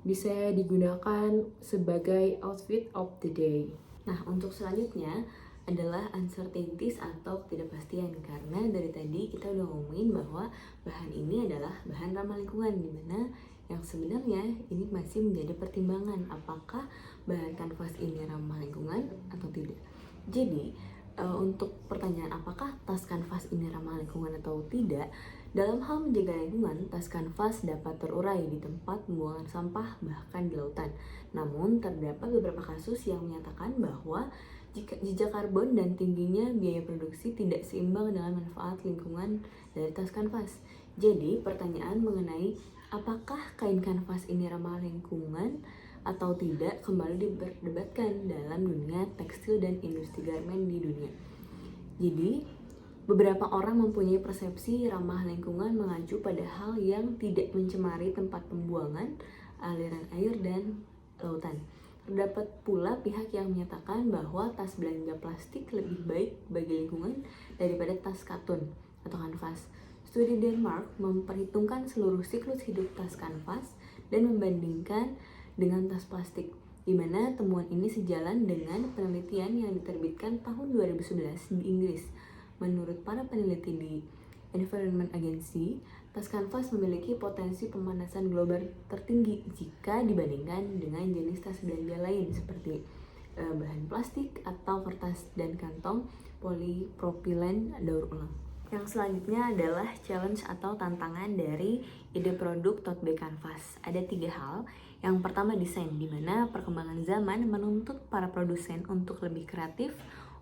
bisa digunakan sebagai outfit of the day. Nah, untuk selanjutnya adalah uncertainties atau ketidakpastian, karena dari tadi kita udah ngomongin bahwa bahan ini adalah bahan ramah lingkungan, dimana yang sebenarnya ini masih menjadi pertimbangan apakah bahan kanvas ini ramah lingkungan atau tidak. Jadi untuk pertanyaan apakah tas kanvas ini ramah lingkungan atau tidak, dalam hal menjaga lingkungan, tas kanvas dapat terurai di tempat pembuangan sampah bahkan di lautan. Namun terdapat beberapa kasus yang menyatakan bahwa jika jejak karbon dan tingginya biaya produksi tidak seimbang dengan manfaat lingkungan dari tas kanvas. Jadi pertanyaan mengenai apakah kain kanvas ini ramah lingkungan atau tidak kembali diperdebatkan dalam dunia tekstil dan industri garmen di dunia. Jadi, beberapa orang mempunyai persepsi ramah lingkungan mengacu pada hal yang tidak mencemari tempat pembuangan, aliran air, dan lautan. Terdapat pula pihak yang menyatakan bahwa tas belanja plastik lebih baik bagi lingkungan daripada tas katun atau kanvas. Studi Denmark memperhitungkan seluruh siklus hidup tas kanvas dan membandingkan dengan tas plastik, di mana temuan ini sejalan dengan penelitian yang diterbitkan tahun 2011 di Inggris. Menurut para peneliti di Environment Agency, tas kanvas memiliki potensi pemanasan global tertinggi jika dibandingkan dengan jenis tas belanja lain seperti bahan plastik atau kertas dan kantong polipropilen daur ulang. Yang selanjutnya adalah challenge atau tantangan dari ide produk tote bag kanvas. Ada 3 hal. Yang pertama desain, di mana perkembangan zaman menuntut para produsen untuk lebih kreatif.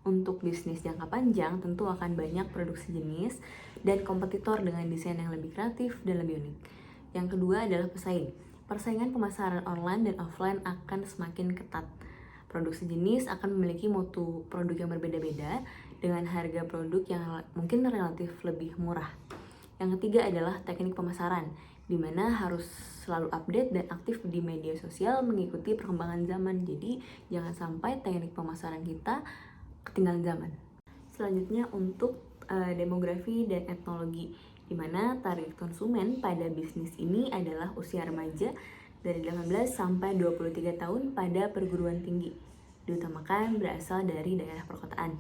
Untuk bisnis jangka panjang tentu akan banyak produksi jenis dan kompetitor dengan desain yang lebih kreatif dan lebih unik. Yang kedua adalah pesaing. Persaingan pemasaran online dan offline akan semakin ketat. Produksi jenis akan memiliki mutu produk yang berbeda-beda dengan harga produk yang mungkin relatif lebih murah. Yang ketiga adalah teknik pemasaran, di mana harus selalu update dan aktif di media sosial mengikuti perkembangan zaman. Jadi jangan sampai teknik pemasaran kita ketinggalan zaman. Selanjutnya untuk demografi dan etnologi, di mana target konsumen pada bisnis ini adalah usia remaja dari 18 sampai 23 tahun pada perguruan tinggi. Diutamakan berasal dari daerah perkotaan.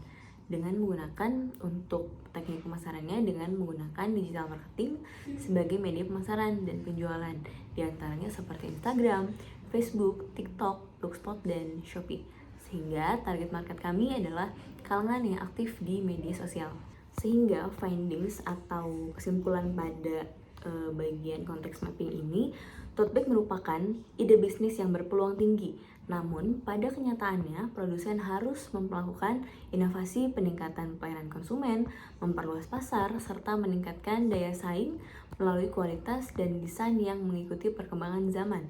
Dengan menggunakan untuk teknik pemasarannya dengan menggunakan digital marketing sebagai media pemasaran dan penjualan, diantaranya seperti Instagram, Facebook, TikTok, Blogspot, dan Shopee. Sehingga target market kami adalah kalangan yang aktif di media sosial. Sehingga findings atau kesimpulan pada bagian konteks mapping ini, tote bag merupakan ide bisnis yang berpeluang tinggi. Namun, pada kenyataannya, produsen harus melakukan inovasi peningkatan pelayanan konsumen, memperluas pasar, serta meningkatkan daya saing melalui kualitas dan desain yang mengikuti perkembangan zaman.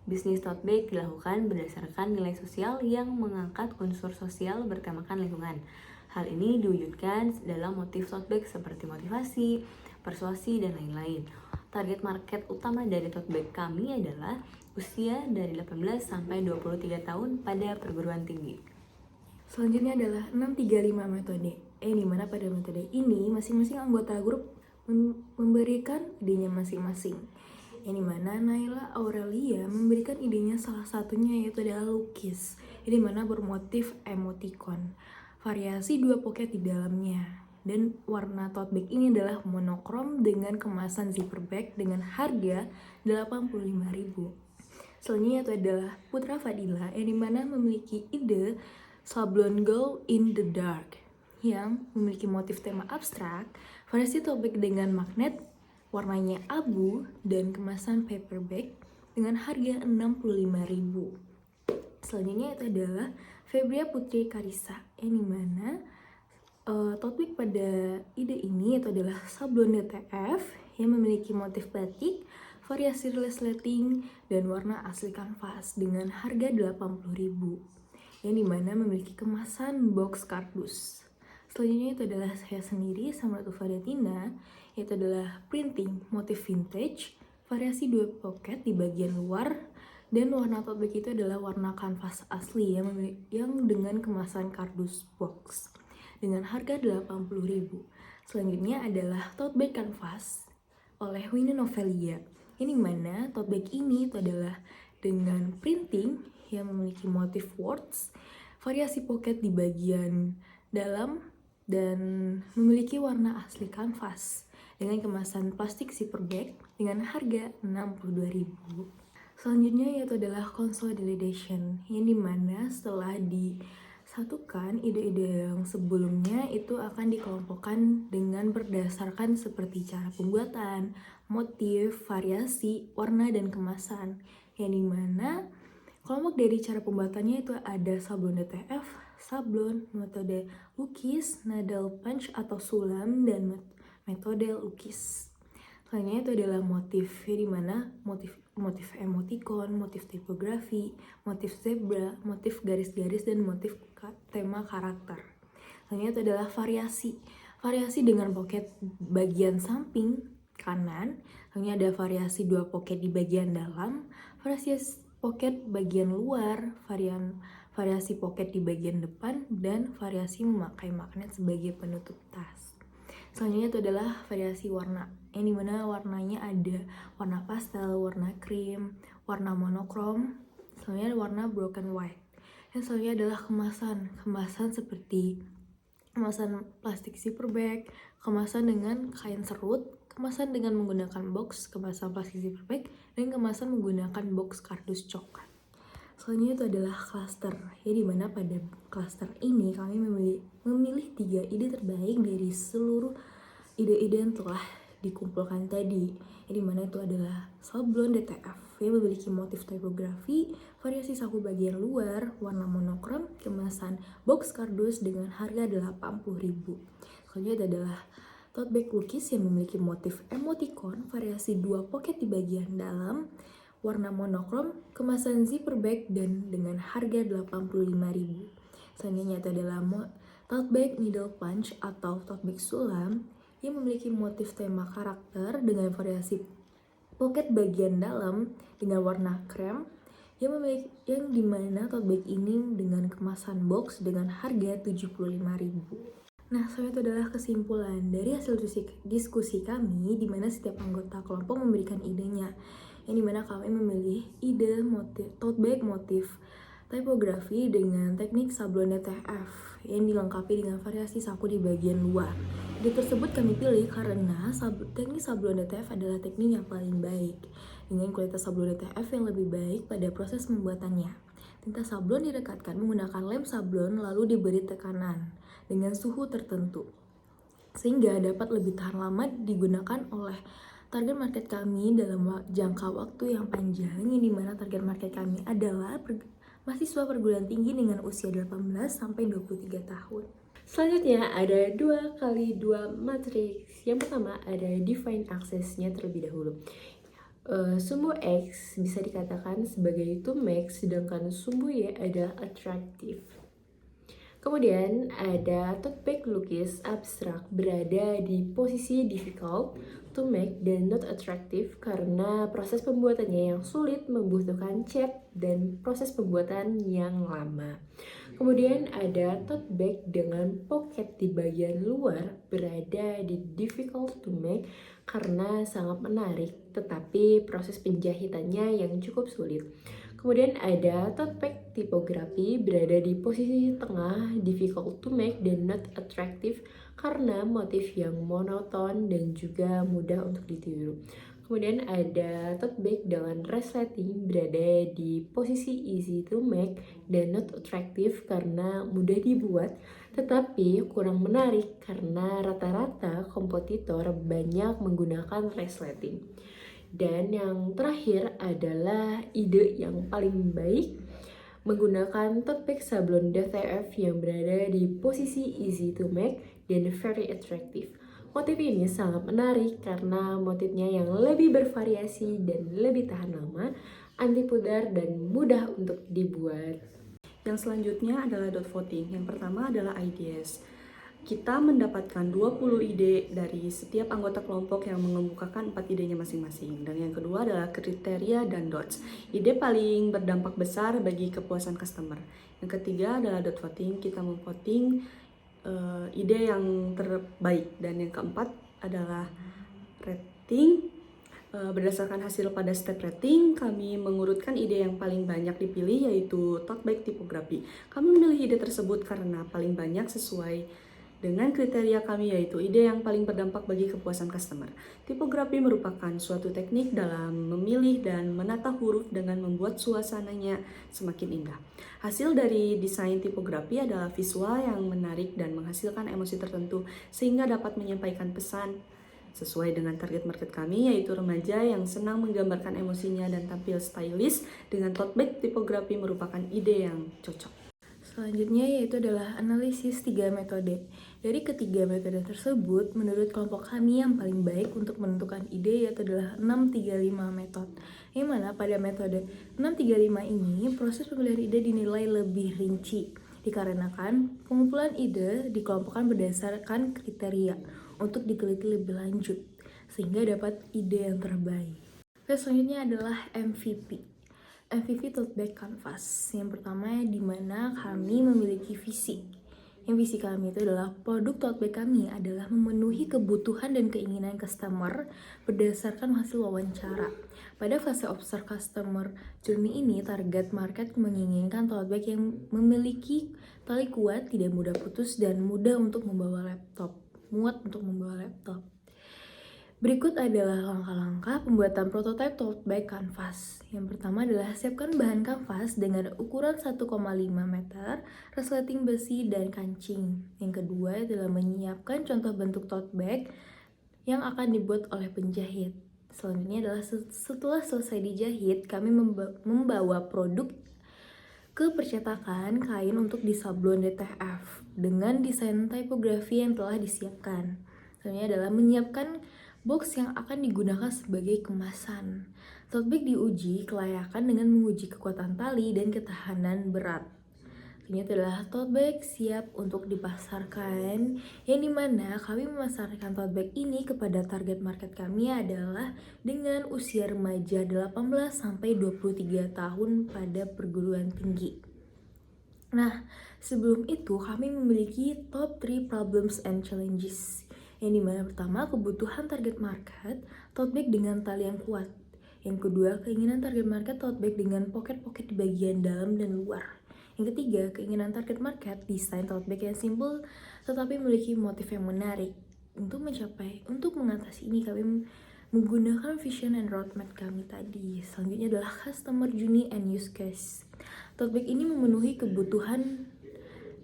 Bisnis tote bag dilakukan berdasarkan nilai sosial yang mengangkat unsur sosial bertemakan lingkungan. Hal ini diwujudkan dalam motif tote bag seperti motivasi, persuasi, dan lain-lain. Target market utama dari tote bag kami adalah usia dari 18 sampai 23 tahun pada perguruan tinggi. Selanjutnya adalah 635 metode. Di mana pada metode ini masing-masing anggota grup memberikan idenya masing-masing. Yang dimana Naila Aurelia memberikan idenya salah satunya yaitu adalah lukis. Yang dimana bermotif emoticon. Variasi 2 pocket di dalamnya. Dan warna tote bag ini adalah monokrom dengan kemasan zipper bag dengan harga 85.000. Selanjutnya itu adalah Putra Fadila yang dimana memiliki ide sablon glow in the dark yang memiliki motif tema abstrak, variasi tote bag dengan magnet, warnanya abu, dan kemasan paper bag dengan harga 65.000. Selanjutnya itu adalah Febria Putri Karisa yang dimana tote bag pada ide ini itu adalah sablon DTF yang memiliki motif batik, variasi resleting, dan warna asli kanvas dengan harga 80.000, yang dimana memiliki kemasan box kardus. Selanjutnya itu adalah saya sendiri, Samratu Fadatina, yaitu adalah printing motif vintage, variasi 2 pocket di bagian luar, dan warna tote bag itu adalah warna kanvas asli yang dengan kemasan kardus box dengan harga 80.000. Selanjutnya adalah tote bag kanvas oleh Winnie Novelia. Ini mana tote bag ini itu adalah dengan printing yang memiliki motif words, variasi pocket di bagian dalam, dan memiliki warna asli kanvas dengan kemasan plastik zipper bag dengan harga 62.000. Selanjutnya yaitu adalah consolidation, yang dimana setelah disatukan ide-ide yang sebelumnya itu akan dikelompokkan dengan berdasarkan seperti cara pembuatan, motif, variasi, warna, dan kemasan, yang dimana kelompok dari cara pembuatannya itu ada sablon DTF, sablon, metode lukis, nadal punch atau sulam, dan metode lukis. Selanjutnya itu adalah motif, ya dimana motif emoticon, motif tipografi, motif zebra, motif garis-garis, dan motif tema karakter. Selanjutnya itu adalah variasi dengan pocket bagian samping kanan. Selanjutnya ada variasi 2 pocket di bagian dalam, variasi pocket bagian luar, variasi pocket di bagian depan, dan variasi memakai magnet sebagai penutup tas. Selanjutnya itu adalah variasi warna, yang dimana warnanya ada warna pastel, warna krim, warna monokrom, selanjutnya warna broken white. Dan selanjutnya adalah kemasan seperti kemasan plastik zipper bag, kemasan dengan kain serut, kemasan dengan menggunakan box, kemasan plastik zipper bag, dan kemasan menggunakan box kardus coklat. Selanjutnya itu adalah cluster, ya dimana pada cluster ini kami memilih 3 ide terbaik dari seluruh ide-ide yang telah dikumpulkan tadi, ya dimana itu adalah sablon DTF yang memiliki motif tipografi, variasi saku bagian luar, warna monokrom, kemasan box kardus dengan harga 80.000. Selanjutnya adalah tote bag lukis yang memiliki motif emoticon, variasi 2 pocket di bagian dalam, warna monokrom, kemasan zipper bag, dan dengan harga 85.000. Selanjutnya itu adalah tote bag needle punch atau tote bag sulam yang memiliki motif tema karakter dengan variasi pocket bagian dalam dengan warna krem, yang dimana tote bag ini dengan kemasan box dengan harga 75.000. Nah, selanjutnya itu adalah kesimpulan dari hasil diskusi kami, di mana setiap anggota kelompok memberikan idenya, yang dimana kami memilih ide motif tote bag motif tipografi dengan teknik sablon DTF yang dilengkapi dengan variasi saku di bagian luar. Ide tersebut kami pilih karena teknik sablon DTF adalah teknik yang paling baik dengan kualitas sablon DTF yang lebih baik pada proses pembuatannya. Tinta sablon direkatkan menggunakan lem sablon lalu diberi tekanan dengan suhu tertentu sehingga dapat lebih tahan lama digunakan oleh target market kami dalam jangka waktu yang panjang, yang dimana target market kami adalah mahasiswa perguruan tinggi dengan usia 18 sampai 23 tahun. Selanjutnya ada 2x2 matriks. Yang pertama ada define aksesnya terlebih dahulu. Sumbu X bisa dikatakan sebagai to max, sedangkan sumbu Y adalah attractive. Kemudian ada tote bag lukis abstrak berada di posisi difficult to make dan not attractive karena proses pembuatannya yang sulit, membutuhkan cat dan proses pembuatan yang lama. Kemudian ada tote bag dengan pocket di bagian luar berada di difficult to make karena sangat menarik tetapi proses penjahitannya yang cukup sulit. Kemudian ada tote bag tipografi berada di posisi tengah, difficult to make dan not attractive karena motif yang monoton dan juga mudah untuk ditiru. Kemudian ada tote bag dengan resleting berada di posisi easy to make dan not attractive karena mudah dibuat tetapi kurang menarik karena rata-rata kompetitor banyak menggunakan resleting. Dan yang terakhir adalah ide yang paling baik menggunakan tote bag sablon DTF yang berada di posisi easy to make dan very attractive. Motif ini sangat menarik karena motifnya yang lebih bervariasi dan lebih tahan lama, anti pudar, dan mudah untuk dibuat. Yang selanjutnya adalah dot voting. Yang pertama adalah ideas. Kita mendapatkan 20 ide dari setiap anggota kelompok yang mengemukakan 4 idenya masing-masing. Dan yang kedua adalah kriteria dan dots. Ide paling berdampak besar bagi kepuasan customer. Yang ketiga adalah dot voting. Kita memvoting ide yang terbaik. Dan yang keempat adalah rating. Berdasarkan hasil pada step rating, kami mengurutkan ide yang paling banyak dipilih, yaitu tote bag tipografi. Kami memilih ide tersebut karena paling banyak sesuai dengan kriteria kami, yaitu ide yang paling berdampak bagi kepuasan customer. Tipografi merupakan suatu teknik dalam memilih dan menata huruf dengan membuat suasananya semakin indah. Hasil dari desain tipografi adalah visual yang menarik dan menghasilkan emosi tertentu sehingga dapat menyampaikan pesan sesuai dengan target market kami, yaitu remaja yang senang menggambarkan emosinya dan tampil stylish. Dengan tote bag tipografi merupakan ide yang cocok. Selanjutnya yaitu adalah analisis 3 metode. Dari ketiga metode tersebut, menurut kelompok kami yang paling baik untuk menentukan ide yaitu adalah 635 metode. Yang mana pada metode 635 ini, proses pemilihan ide dinilai lebih rinci, dikarenakan pengumpulan ide dikelompokkan berdasarkan kriteria untuk diteliti lebih lanjut, sehingga dapat ide yang terbaik. Selanjutnya adalah MVP. MVP Tote Bag Canvas. Yang pertama di mana kami memiliki visi. Yang visi kami itu adalah produk tote bag kami adalah memenuhi kebutuhan dan keinginan customer berdasarkan hasil wawancara. Pada fase observe customer journey ini, target market menginginkan tote bag yang memiliki tali kuat, tidak mudah putus, dan mudah untuk membawa laptop. Muat untuk membawa laptop. Berikut adalah langkah-langkah pembuatan prototipe tote bag canvas. Yang pertama adalah siapkan bahan kanvas dengan ukuran 1,5 meter, resleting besi, dan kancing. Yang kedua adalah menyiapkan contoh bentuk tote bag yang akan dibuat oleh penjahit. Selanjutnya adalah setelah selesai dijahit, kami membawa produk ke percetakan kain untuk disablon DTF dengan desain tipografi yang telah disiapkan. Selanjutnya adalah menyiapkan box yang akan digunakan sebagai kemasan. Tote bag diuji kelayakan dengan menguji kekuatan tali dan ketahanan berat. Selanjutnya adalah tote bag siap untuk dipasarkan, yang dimana kami memasarkan tote bag ini kepada target market kami adalah dengan usia remaja 18-23 tahun pada perguruan tinggi. Nah, sebelum itu kami memiliki top 3 problems and challenges. Yang dimana pertama, kebutuhan target market tote bag dengan tali yang kuat. Yang kedua, keinginan target market tote bag dengan pocket-pocket di bagian dalam dan luar. Yang ketiga, keinginan target market desain tote bag yang simple tetapi memiliki motif yang menarik. Untuk mengatasi ini, kami menggunakan vision and roadmap kami tadi. Selanjutnya adalah customer journey and use case. Tote bag ini memenuhi kebutuhan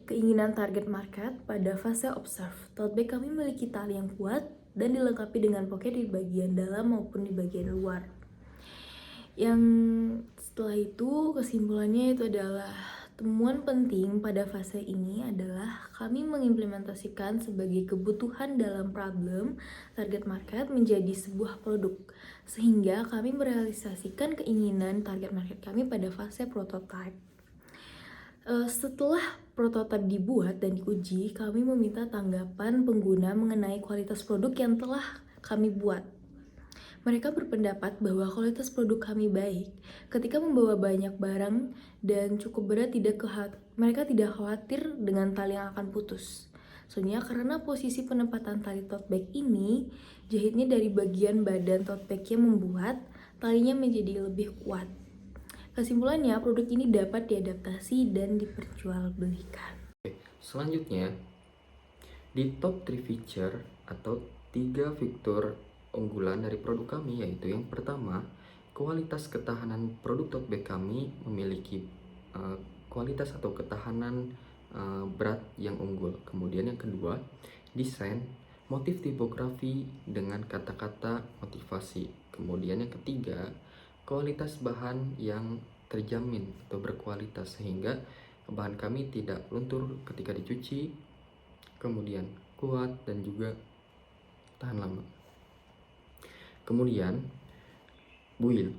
keinginan target market pada fase observe. Tote bag kami memiliki tali yang kuat dan dilengkapi dengan pocket di bagian dalam maupun di bagian luar. Yang setelah itu, kesimpulannya itu adalah temuan penting pada fase ini adalah kami mengimplementasikan sebagai kebutuhan dalam problem target market menjadi sebuah produk, sehingga kami merealisasikan keinginan target market kami pada fase prototype. Setelah prototipe dibuat dan diuji, kami meminta tanggapan pengguna mengenai kualitas produk yang telah kami buat. Mereka berpendapat bahwa kualitas produk kami baik. Ketika membawa banyak barang dan cukup berat, mereka tidak khawatir dengan tali yang akan putus. Soalnya karena posisi penempatan tali tote bag ini, jahitnya dari bagian badan tote bag yang membuat talinya menjadi lebih kuat. Kesimpulannya, produk ini dapat diadaptasi dan diperjualbelikan. Selanjutnya, di top 3 feature atau 3 fitur unggulan dari produk kami, yaitu yang pertama, kualitas ketahanan produk tote bag kami memiliki kualitas atau ketahanan berat yang unggul. Kemudian yang kedua, desain motif tipografi dengan kata-kata motivasi. Kemudian yang ketiga, kualitas bahan yang terjamin atau berkualitas sehingga bahan kami tidak luntur ketika dicuci, kemudian kuat dan juga tahan lama. Kemudian, build.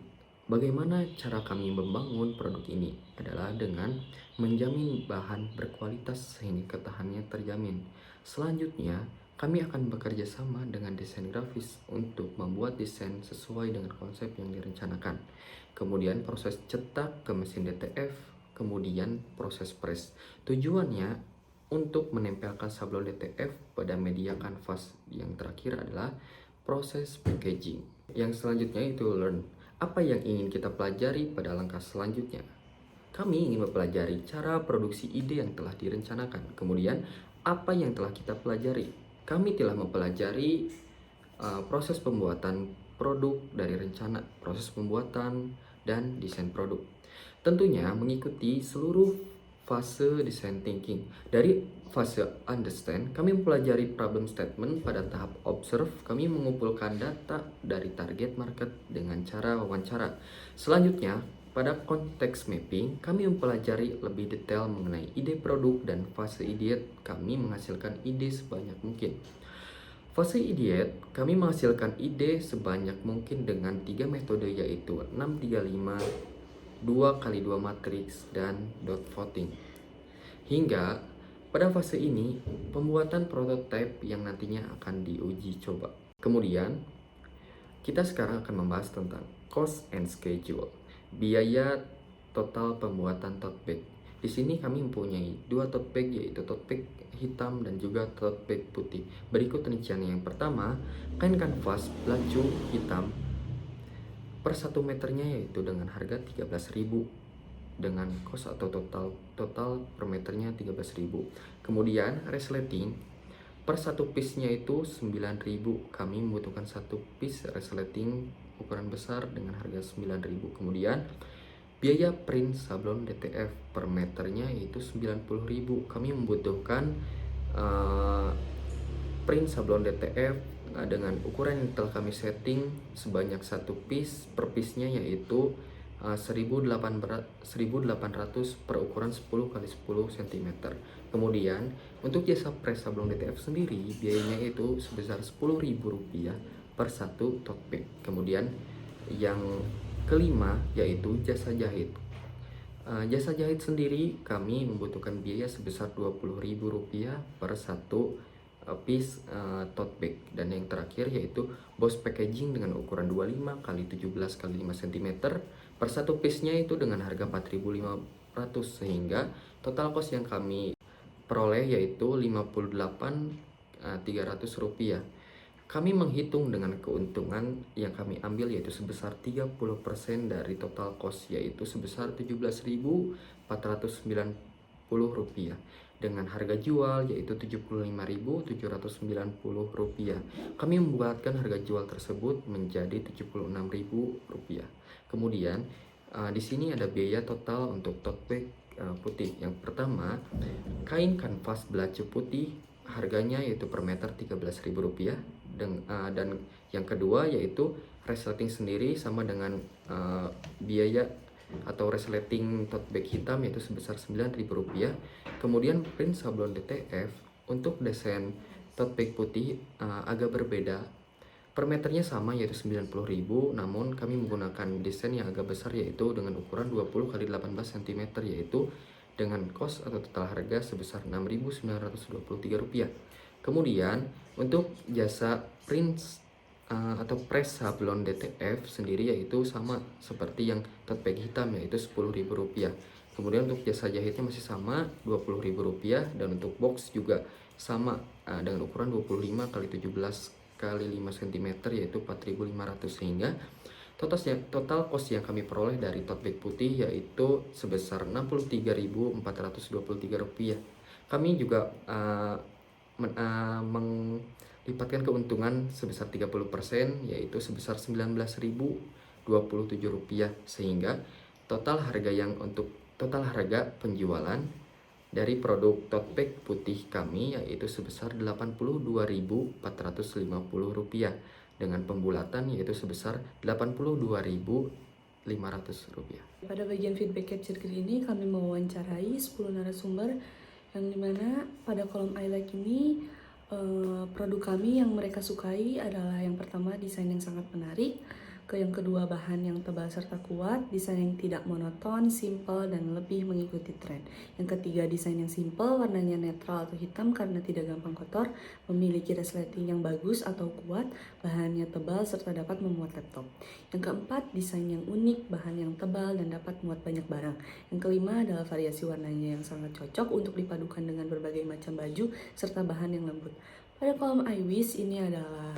Bagaimana cara kami membangun produk ini? Adalah dengan menjamin bahan berkualitas sehingga ketahanannya terjamin. Selanjutnya, kami akan bekerja sama dengan desain grafis untuk membuat desain sesuai dengan konsep yang direncanakan. Kemudian proses cetak ke mesin DTF, kemudian proses press. Tujuannya untuk menempelkan sablon DTF pada media kanvas. Yang terakhir adalah proses packaging. Yang selanjutnya itu learn. Apa yang ingin kita pelajari pada langkah selanjutnya? Kami ingin mempelajari cara produksi ide yang telah direncanakan. Kemudian, apa yang telah kita pelajari? Kami telah mempelajari proses pembuatan produk dari rencana, proses pembuatan, dan desain produk. Tentunya mengikuti seluruh fase design thinking. Dari fase understand, kami mempelajari problem statement. Pada tahap observe, kami mengumpulkan data dari target market dengan cara wawancara. Selanjutnya, pada konteks mapping, kami mempelajari lebih detail mengenai ide produk, dan fase ideate, kami menghasilkan ide sebanyak mungkin. Fase ideate, kami menghasilkan ide sebanyak mungkin dengan 3 metode, yaitu 635, 2x2 matriks, dan dot voting. Hingga pada fase ini, pembuatan prototipe yang nantinya akan diuji coba. Kemudian, kita sekarang akan membahas tentang cost and schedule, biaya total pembuatan tote bag. Di sini kami mempunyai 2 tote bag, yaitu tote bag hitam dan juga tote bag putih. Berikut rinciannya. Yang pertama, kain kanvas belacu hitam per 1 meternya yaitu dengan harga 13.000 dengan cost atau total per meternya 13.000. Kemudian resleting per 1 piece-nya itu 9.000. Kami membutuhkan 1 piece resleting ukuran besar dengan harga 9.000. Kemudian biaya print sablon DTF per meternya yaitu 90.000. Kami membutuhkan print sablon DTF dengan ukuran yang telah kami setting sebanyak 1 piece. Per piece-nya yaitu 1800 per ukuran 10 x 10 cm. Kemudian untuk jasa press sablon DTF sendiri biayanya itu sebesar Rp10.000 per 1 tote bag. Kemudian yang kelima yaitu jasa jahit. Jasa jahit sendiri kami membutuhkan biaya sebesar Rp20.000 per 1 piece tote bag. Dan yang terakhir yaitu box packaging dengan ukuran 25 x 17 x 5 cm. Per 1 piece-nya itu dengan harga Rp4.500, sehingga total cost yang kami peroleh yaitu Rp58.300. Kami menghitung dengan keuntungan yang kami ambil yaitu sebesar 30% dari total cost, yaitu sebesar Rp17.490 dengan harga jual yaitu Rp75.790. Kami membuatkan harga jual tersebut menjadi Rp76.000. Kemudian di sini ada biaya total untuk tote bag putih. Yang pertama, kain kanvas belacu putih harganya yaitu per meter Rp13.000. Dan yang kedua yaitu resleting sendiri sama dengan biaya atau resleting tote bag hitam yaitu sebesar Rp9.000. Kemudian print sablon DTF untuk desain tote bag putih agak berbeda. Per meternya sama yaitu Rp90.000, namun kami menggunakan desain yang agak besar yaitu dengan ukuran 20 x 18 cm, yaitu dengan cost atau total harga sebesar Rp6.923. Kemudian untuk jasa print atau press sablon DTF sendiri yaitu sama seperti yang tote bag hitam yaitu Rp10.000. Kemudian untuk jasa jahitnya masih sama Rp20.000, dan untuk box juga sama dengan ukuran 25 x 17 x 5 cm yaitu Rp4.500, sehingga total cost yang kami peroleh dari tote bag putih yaitu sebesar Rp63.423. Kami juga melipatkan keuntungan sebesar 30% yaitu sebesar Rp19.027, sehingga total harga penjualan dari produk tote bag putih kami yaitu sebesar Rp82.450 dengan pembulatan yaitu sebesar Rp82.500. Pada bagian feedback capture kali ini kami mewawancarai 10 narasumber yang dimana pada kolom I like ini Produk kami yang mereka sukai adalah yang pertama desain yang sangat menarik, yang kedua bahan yang tebal serta kuat, desain yang tidak monoton, simple dan lebih mengikuti tren. Yang ketiga desain yang simple, warnanya netral atau hitam karena tidak gampang kotor, memiliki resleting yang bagus atau kuat, bahannya tebal serta dapat memuat laptop. Yang keempat desain yang unik, bahan yang tebal dan dapat muat banyak barang. Yang kelima adalah variasi warnanya yang sangat cocok untuk dipadukan dengan berbagai macam baju serta bahan yang lembut. Pada kolom I wish ini adalah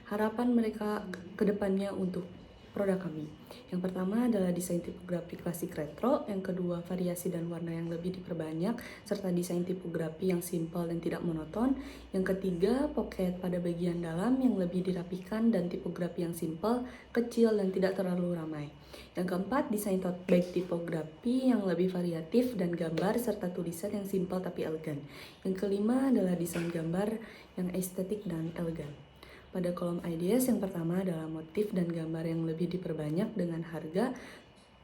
harapan mereka ke depannya untuk produk kami. Yang pertama adalah desain tipografi klasik retro, yang kedua variasi dan warna yang lebih diperbanyak, serta desain tipografi yang simpel dan tidak monoton. Yang ketiga, pocket pada bagian dalam yang lebih dirapikan dan tipografi yang simpel, kecil dan tidak terlalu ramai. Yang keempat, desain tote bag tipografi yang lebih variatif dan gambar serta tulisan yang simpel tapi elegan. Yang kelima adalah desain gambar yang estetik dan elegan. Pada kolom ideas yang pertama adalah motif dan gambar yang lebih diperbanyak dengan harga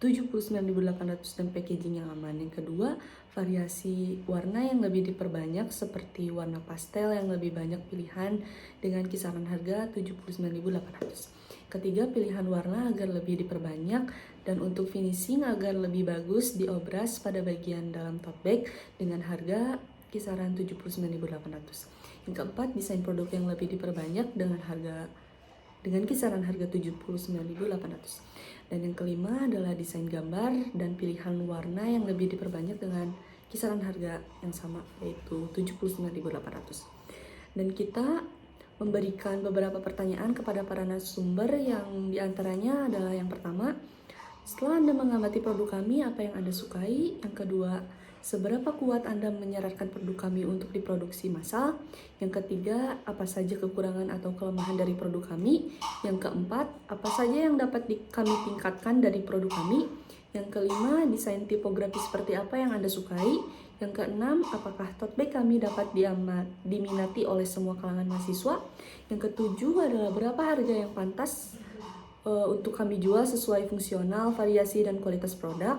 79.800 dan packaging yang aman. Yang kedua, variasi warna yang lebih diperbanyak seperti warna pastel yang lebih banyak pilihan dengan kisaran harga 79.800. Ketiga, pilihan warna agar lebih diperbanyak dan untuk finishing agar lebih bagus diobras pada bagian dalam tote bag dengan harga kisaran 79.800. Yang keempat, desain produk yang lebih diperbanyak dengan kisaran harga 79.800. Dan yang kelima adalah desain gambar dan pilihan warna yang lebih diperbanyak dengan kisaran harga yang sama, yaitu 79.800. Dan kita memberikan beberapa pertanyaan kepada para narasumber yang diantaranya adalah yang pertama, setelah Anda mengamati produk kami, apa yang Anda sukai? Yang kedua, seberapa kuat Anda menyarankan produk kami untuk diproduksi massal? Yang ketiga, apa saja kekurangan atau kelemahan dari produk kami? Yang keempat, apa saja yang dapat kami tingkatkan dari produk kami? Yang kelima, desain tipografi seperti apa yang Anda sukai? Yang keenam, apakah tote bag kami dapat diminati oleh semua kalangan mahasiswa? Yang ketujuh adalah berapa harga yang pantas untuk kami jual sesuai fungsional, variasi, dan kualitas produk?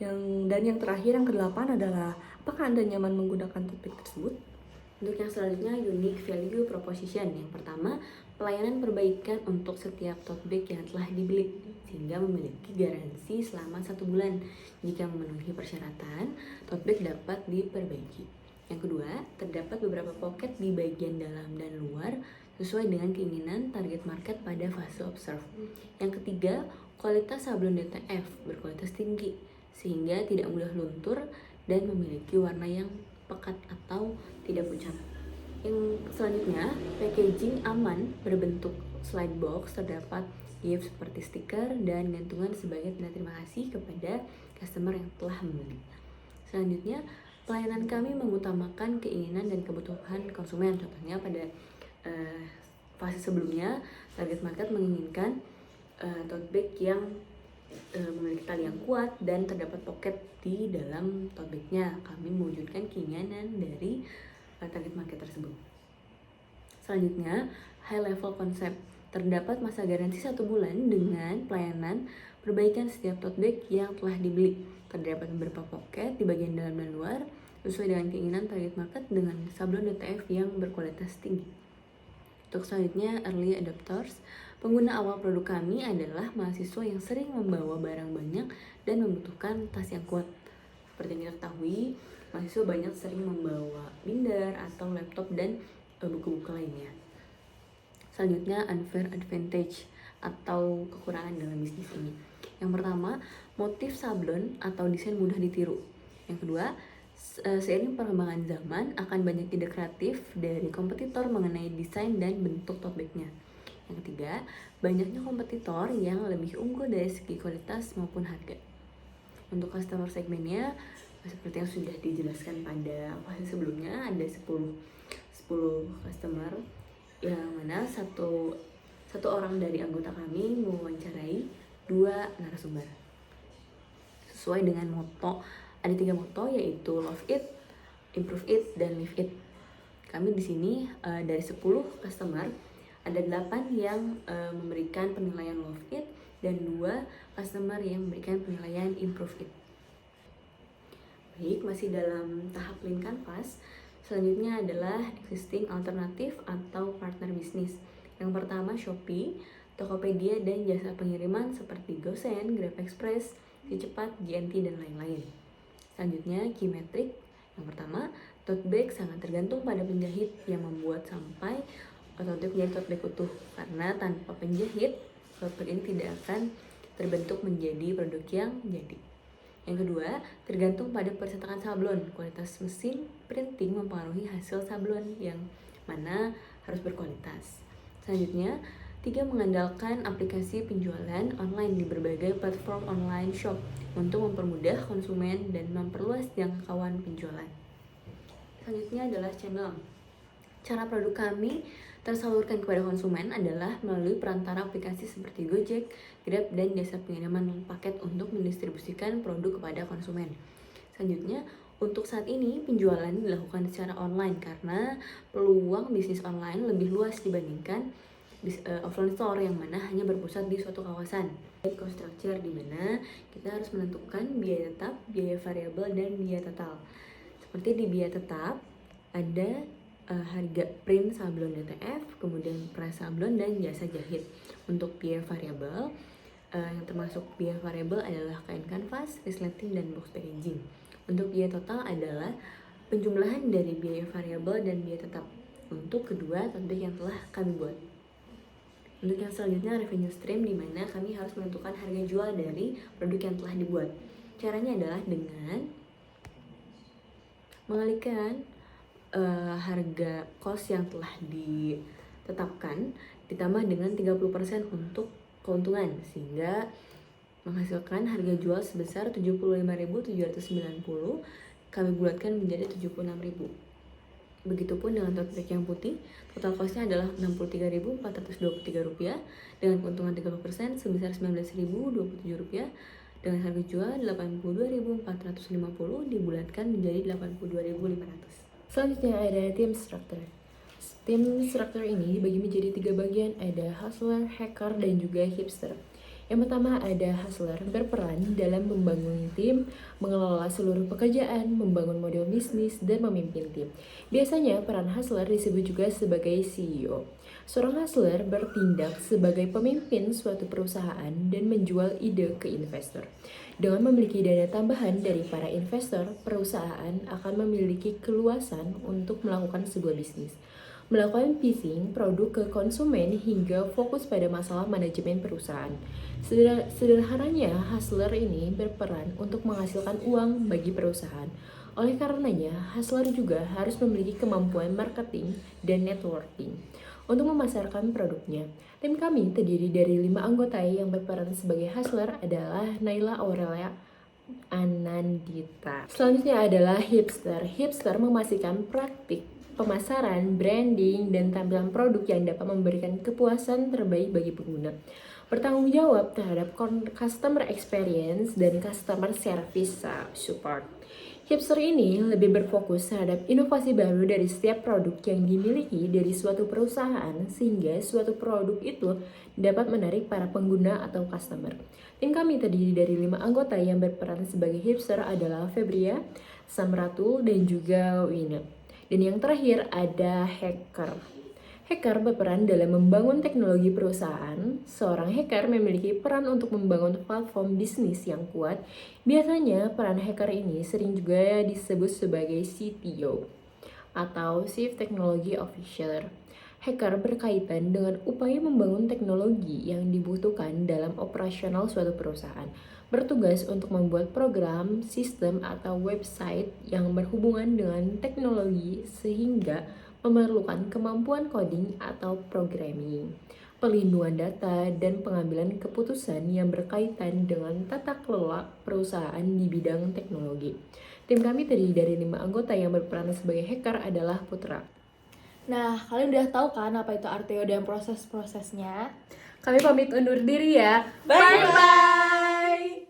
Dan yang terakhir, yang kedelapan adalah apakah Anda nyaman menggunakan tote bag tersebut? Untuk yang selanjutnya, unique value proposition. Yang pertama, pelayanan perbaikan untuk setiap tote bag yang telah dibeli, sehingga memiliki garansi selama 1 bulan. Jika memenuhi persyaratan, tote bag dapat diperbaiki. Yang kedua, terdapat beberapa pocket di bagian dalam dan luar sesuai dengan keinginan target market pada fase observe. Yang ketiga, kualitas sablon DTF berkualitas tinggi, sehingga tidak mudah luntur dan memiliki warna yang pekat atau tidak pucat. Yang selanjutnya, packaging aman berbentuk slide box, terdapat gift seperti stiker dan gantungan sebagai tanda terima kasih kepada customer yang telah membeli. Selanjutnya, pelayanan kami mengutamakan keinginan dan kebutuhan konsumen. Contohnya pada fase sebelumnya, target market menginginkan tote bag yang memiliki tali yang kuat dan terdapat pocket di dalam tote bagnya. Kami mewujudkan keinginan dari target market tersebut. Selanjutnya, high level concept. Terdapat masa garansi 1 bulan dengan pelayanan perbaikan setiap tote bag yang telah dibeli. Terdapat beberapa pocket di bagian dalam dan luar sesuai dengan keinginan target market dengan sablon DTF yang berkualitas tinggi. Untuk selanjutnya, early adopters. Pengguna awal produk kami adalah mahasiswa yang sering membawa barang banyak dan membutuhkan tas yang kuat. Seperti yang kita ketahui, mahasiswa banyak sering membawa binder atau laptop dan buku-buku lainnya. Selanjutnya, unfair advantage atau kekurangan dalam bisnis ini. Yang pertama, motif sablon atau desain mudah ditiru. Yang kedua, seiring perkembangan zaman akan banyak ide kreatif dari kompetitor mengenai desain dan bentuk tote bagnya. Yang ketiga, banyaknya kompetitor yang lebih unggul dari segi kualitas maupun harga. Untuk customer segmennya, seperti yang sudah dijelaskan pada fase sebelumnya, ada 10 customer, yang mana satu orang dari anggota kami mewawancarai 2 narasumber. Sesuai dengan moto, ada 3 moto, yaitu love it, improve it, dan live it. Kami di sini dari 10 customer, ada 8 yang memberikan penilaian love it dan 2 customer yang memberikan penilaian improve it. Baik, masih dalam tahap lean canvas. Selanjutnya adalah existing alternatif atau partner bisnis. Yang pertama Shopee, Tokopedia, dan jasa pengiriman seperti GoSend, GrabExpress, Cepat, GNT, dan lain-lain. Selanjutnya key metric. Yang pertama, tote bag sangat tergantung pada penjahit yang membuat sampai otomatis menjadi tote bag utuh, karena tanpa penjahit tote bag ini tidak akan terbentuk menjadi produk yang jadi. Yang kedua, tergantung pada percetakan sablon. Kualitas mesin printing mempengaruhi hasil sablon yang mana harus berkualitas. Selanjutnya, 3, mengandalkan aplikasi penjualan online di berbagai platform online shop untuk mempermudah konsumen dan memperluas jangkauan penjualan. Selanjutnya adalah channel. Cara produk kami tersalurkan kepada konsumen adalah melalui perantara aplikasi seperti Gojek, Grab, dan jasa pengiriman paket untuk mendistribusikan produk kepada konsumen. Selanjutnya, untuk saat ini penjualan dilakukan secara online karena peluang bisnis online lebih luas dibandingkan offline store yang mana hanya berpusat di suatu kawasan. Cost structure di mana kita harus menentukan biaya tetap, biaya variabel, dan biaya total. Seperti di biaya tetap ada harga print sablon DTF, kemudian price sablon, dan jasa jahit. Untuk biaya variabel yang termasuk biaya variabel adalah kain kanvas, resleting, dan box packaging. Untuk biaya total adalah penjumlahan dari biaya variabel dan biaya tetap untuk kedua topik yang telah kami buat. Untuk yang selanjutnya revenue stream, di mana kami harus menentukan harga jual dari produk yang telah dibuat. Caranya adalah dengan mengalihkan harga cost yang telah ditetapkan ditambah dengan 30% untuk keuntungan, sehingga menghasilkan harga jual sebesar 75.790 kami bulatkan menjadi 76.000. Begitupun dengan tote bag yang putih, total costnya adalah Rp63.423 dengan keuntungan 30% sebesar Rp19.027 dengan harga jual Rp82.450 dibulatkan menjadi Rp82.500. Selanjutnya ada team structure. Tim structure ini dibagi menjadi 3 bagian, ada hustler, hacker, dan juga hipster. Yang pertama ada hustler, berperan dalam membangun tim, mengelola seluruh pekerjaan, membangun model bisnis, dan memimpin tim. Biasanya peran hustler disebut juga sebagai CEO. Seorang hustler bertindak sebagai pemimpin suatu perusahaan dan menjual ide ke investor. Dengan memiliki dana tambahan dari para investor, perusahaan akan memiliki keluasan untuk melakukan sebuah bisnis, melakukan pitching produk ke konsumen hingga fokus pada masalah manajemen perusahaan. Sederhananya, hustler ini berperan untuk menghasilkan uang bagi perusahaan. Oleh karenanya, hustler juga harus memiliki kemampuan marketing dan networking untuk memasarkan produknya. Tim kami terdiri dari 5 anggota yang berperan sebagai hustler adalah Naila Aurelia Anandita. Selanjutnya adalah hipster. Hipster memastikan praktik pemasaran, branding, dan tampilan produk yang dapat memberikan kepuasan terbaik bagi pengguna. Bertanggung jawab terhadap customer experience dan customer service support. Hipster ini lebih berfokus terhadap inovasi baru dari setiap produk yang dimiliki dari suatu perusahaan sehingga suatu produk itu dapat menarik para pengguna atau customer. Tim kami terdiri dari 5 anggota yang berperan sebagai hipster adalah Febria, Samratul, dan juga Wina. Dan yang terakhir ada hacker. Hacker berperan dalam membangun teknologi perusahaan. Seorang hacker memiliki peran untuk membangun platform bisnis yang kuat. Biasanya peran hacker ini sering juga disebut sebagai CTO atau Chief Technology Officer. Hacker berkaitan dengan upaya membangun teknologi yang dibutuhkan dalam operasional suatu perusahaan. Bertugas untuk membuat program, sistem, atau website yang berhubungan dengan teknologi sehingga memerlukan kemampuan coding atau programming, perlindungan data, dan pengambilan keputusan yang berkaitan dengan tata kelola perusahaan di bidang teknologi. Tim kami terdiri dari 5 anggota yang berperan sebagai hacker adalah Putra. Nah, kalian udah tahu kan apa itu Arteo dan proses-prosesnya? Kami pamit undur diri ya. Bye-bye!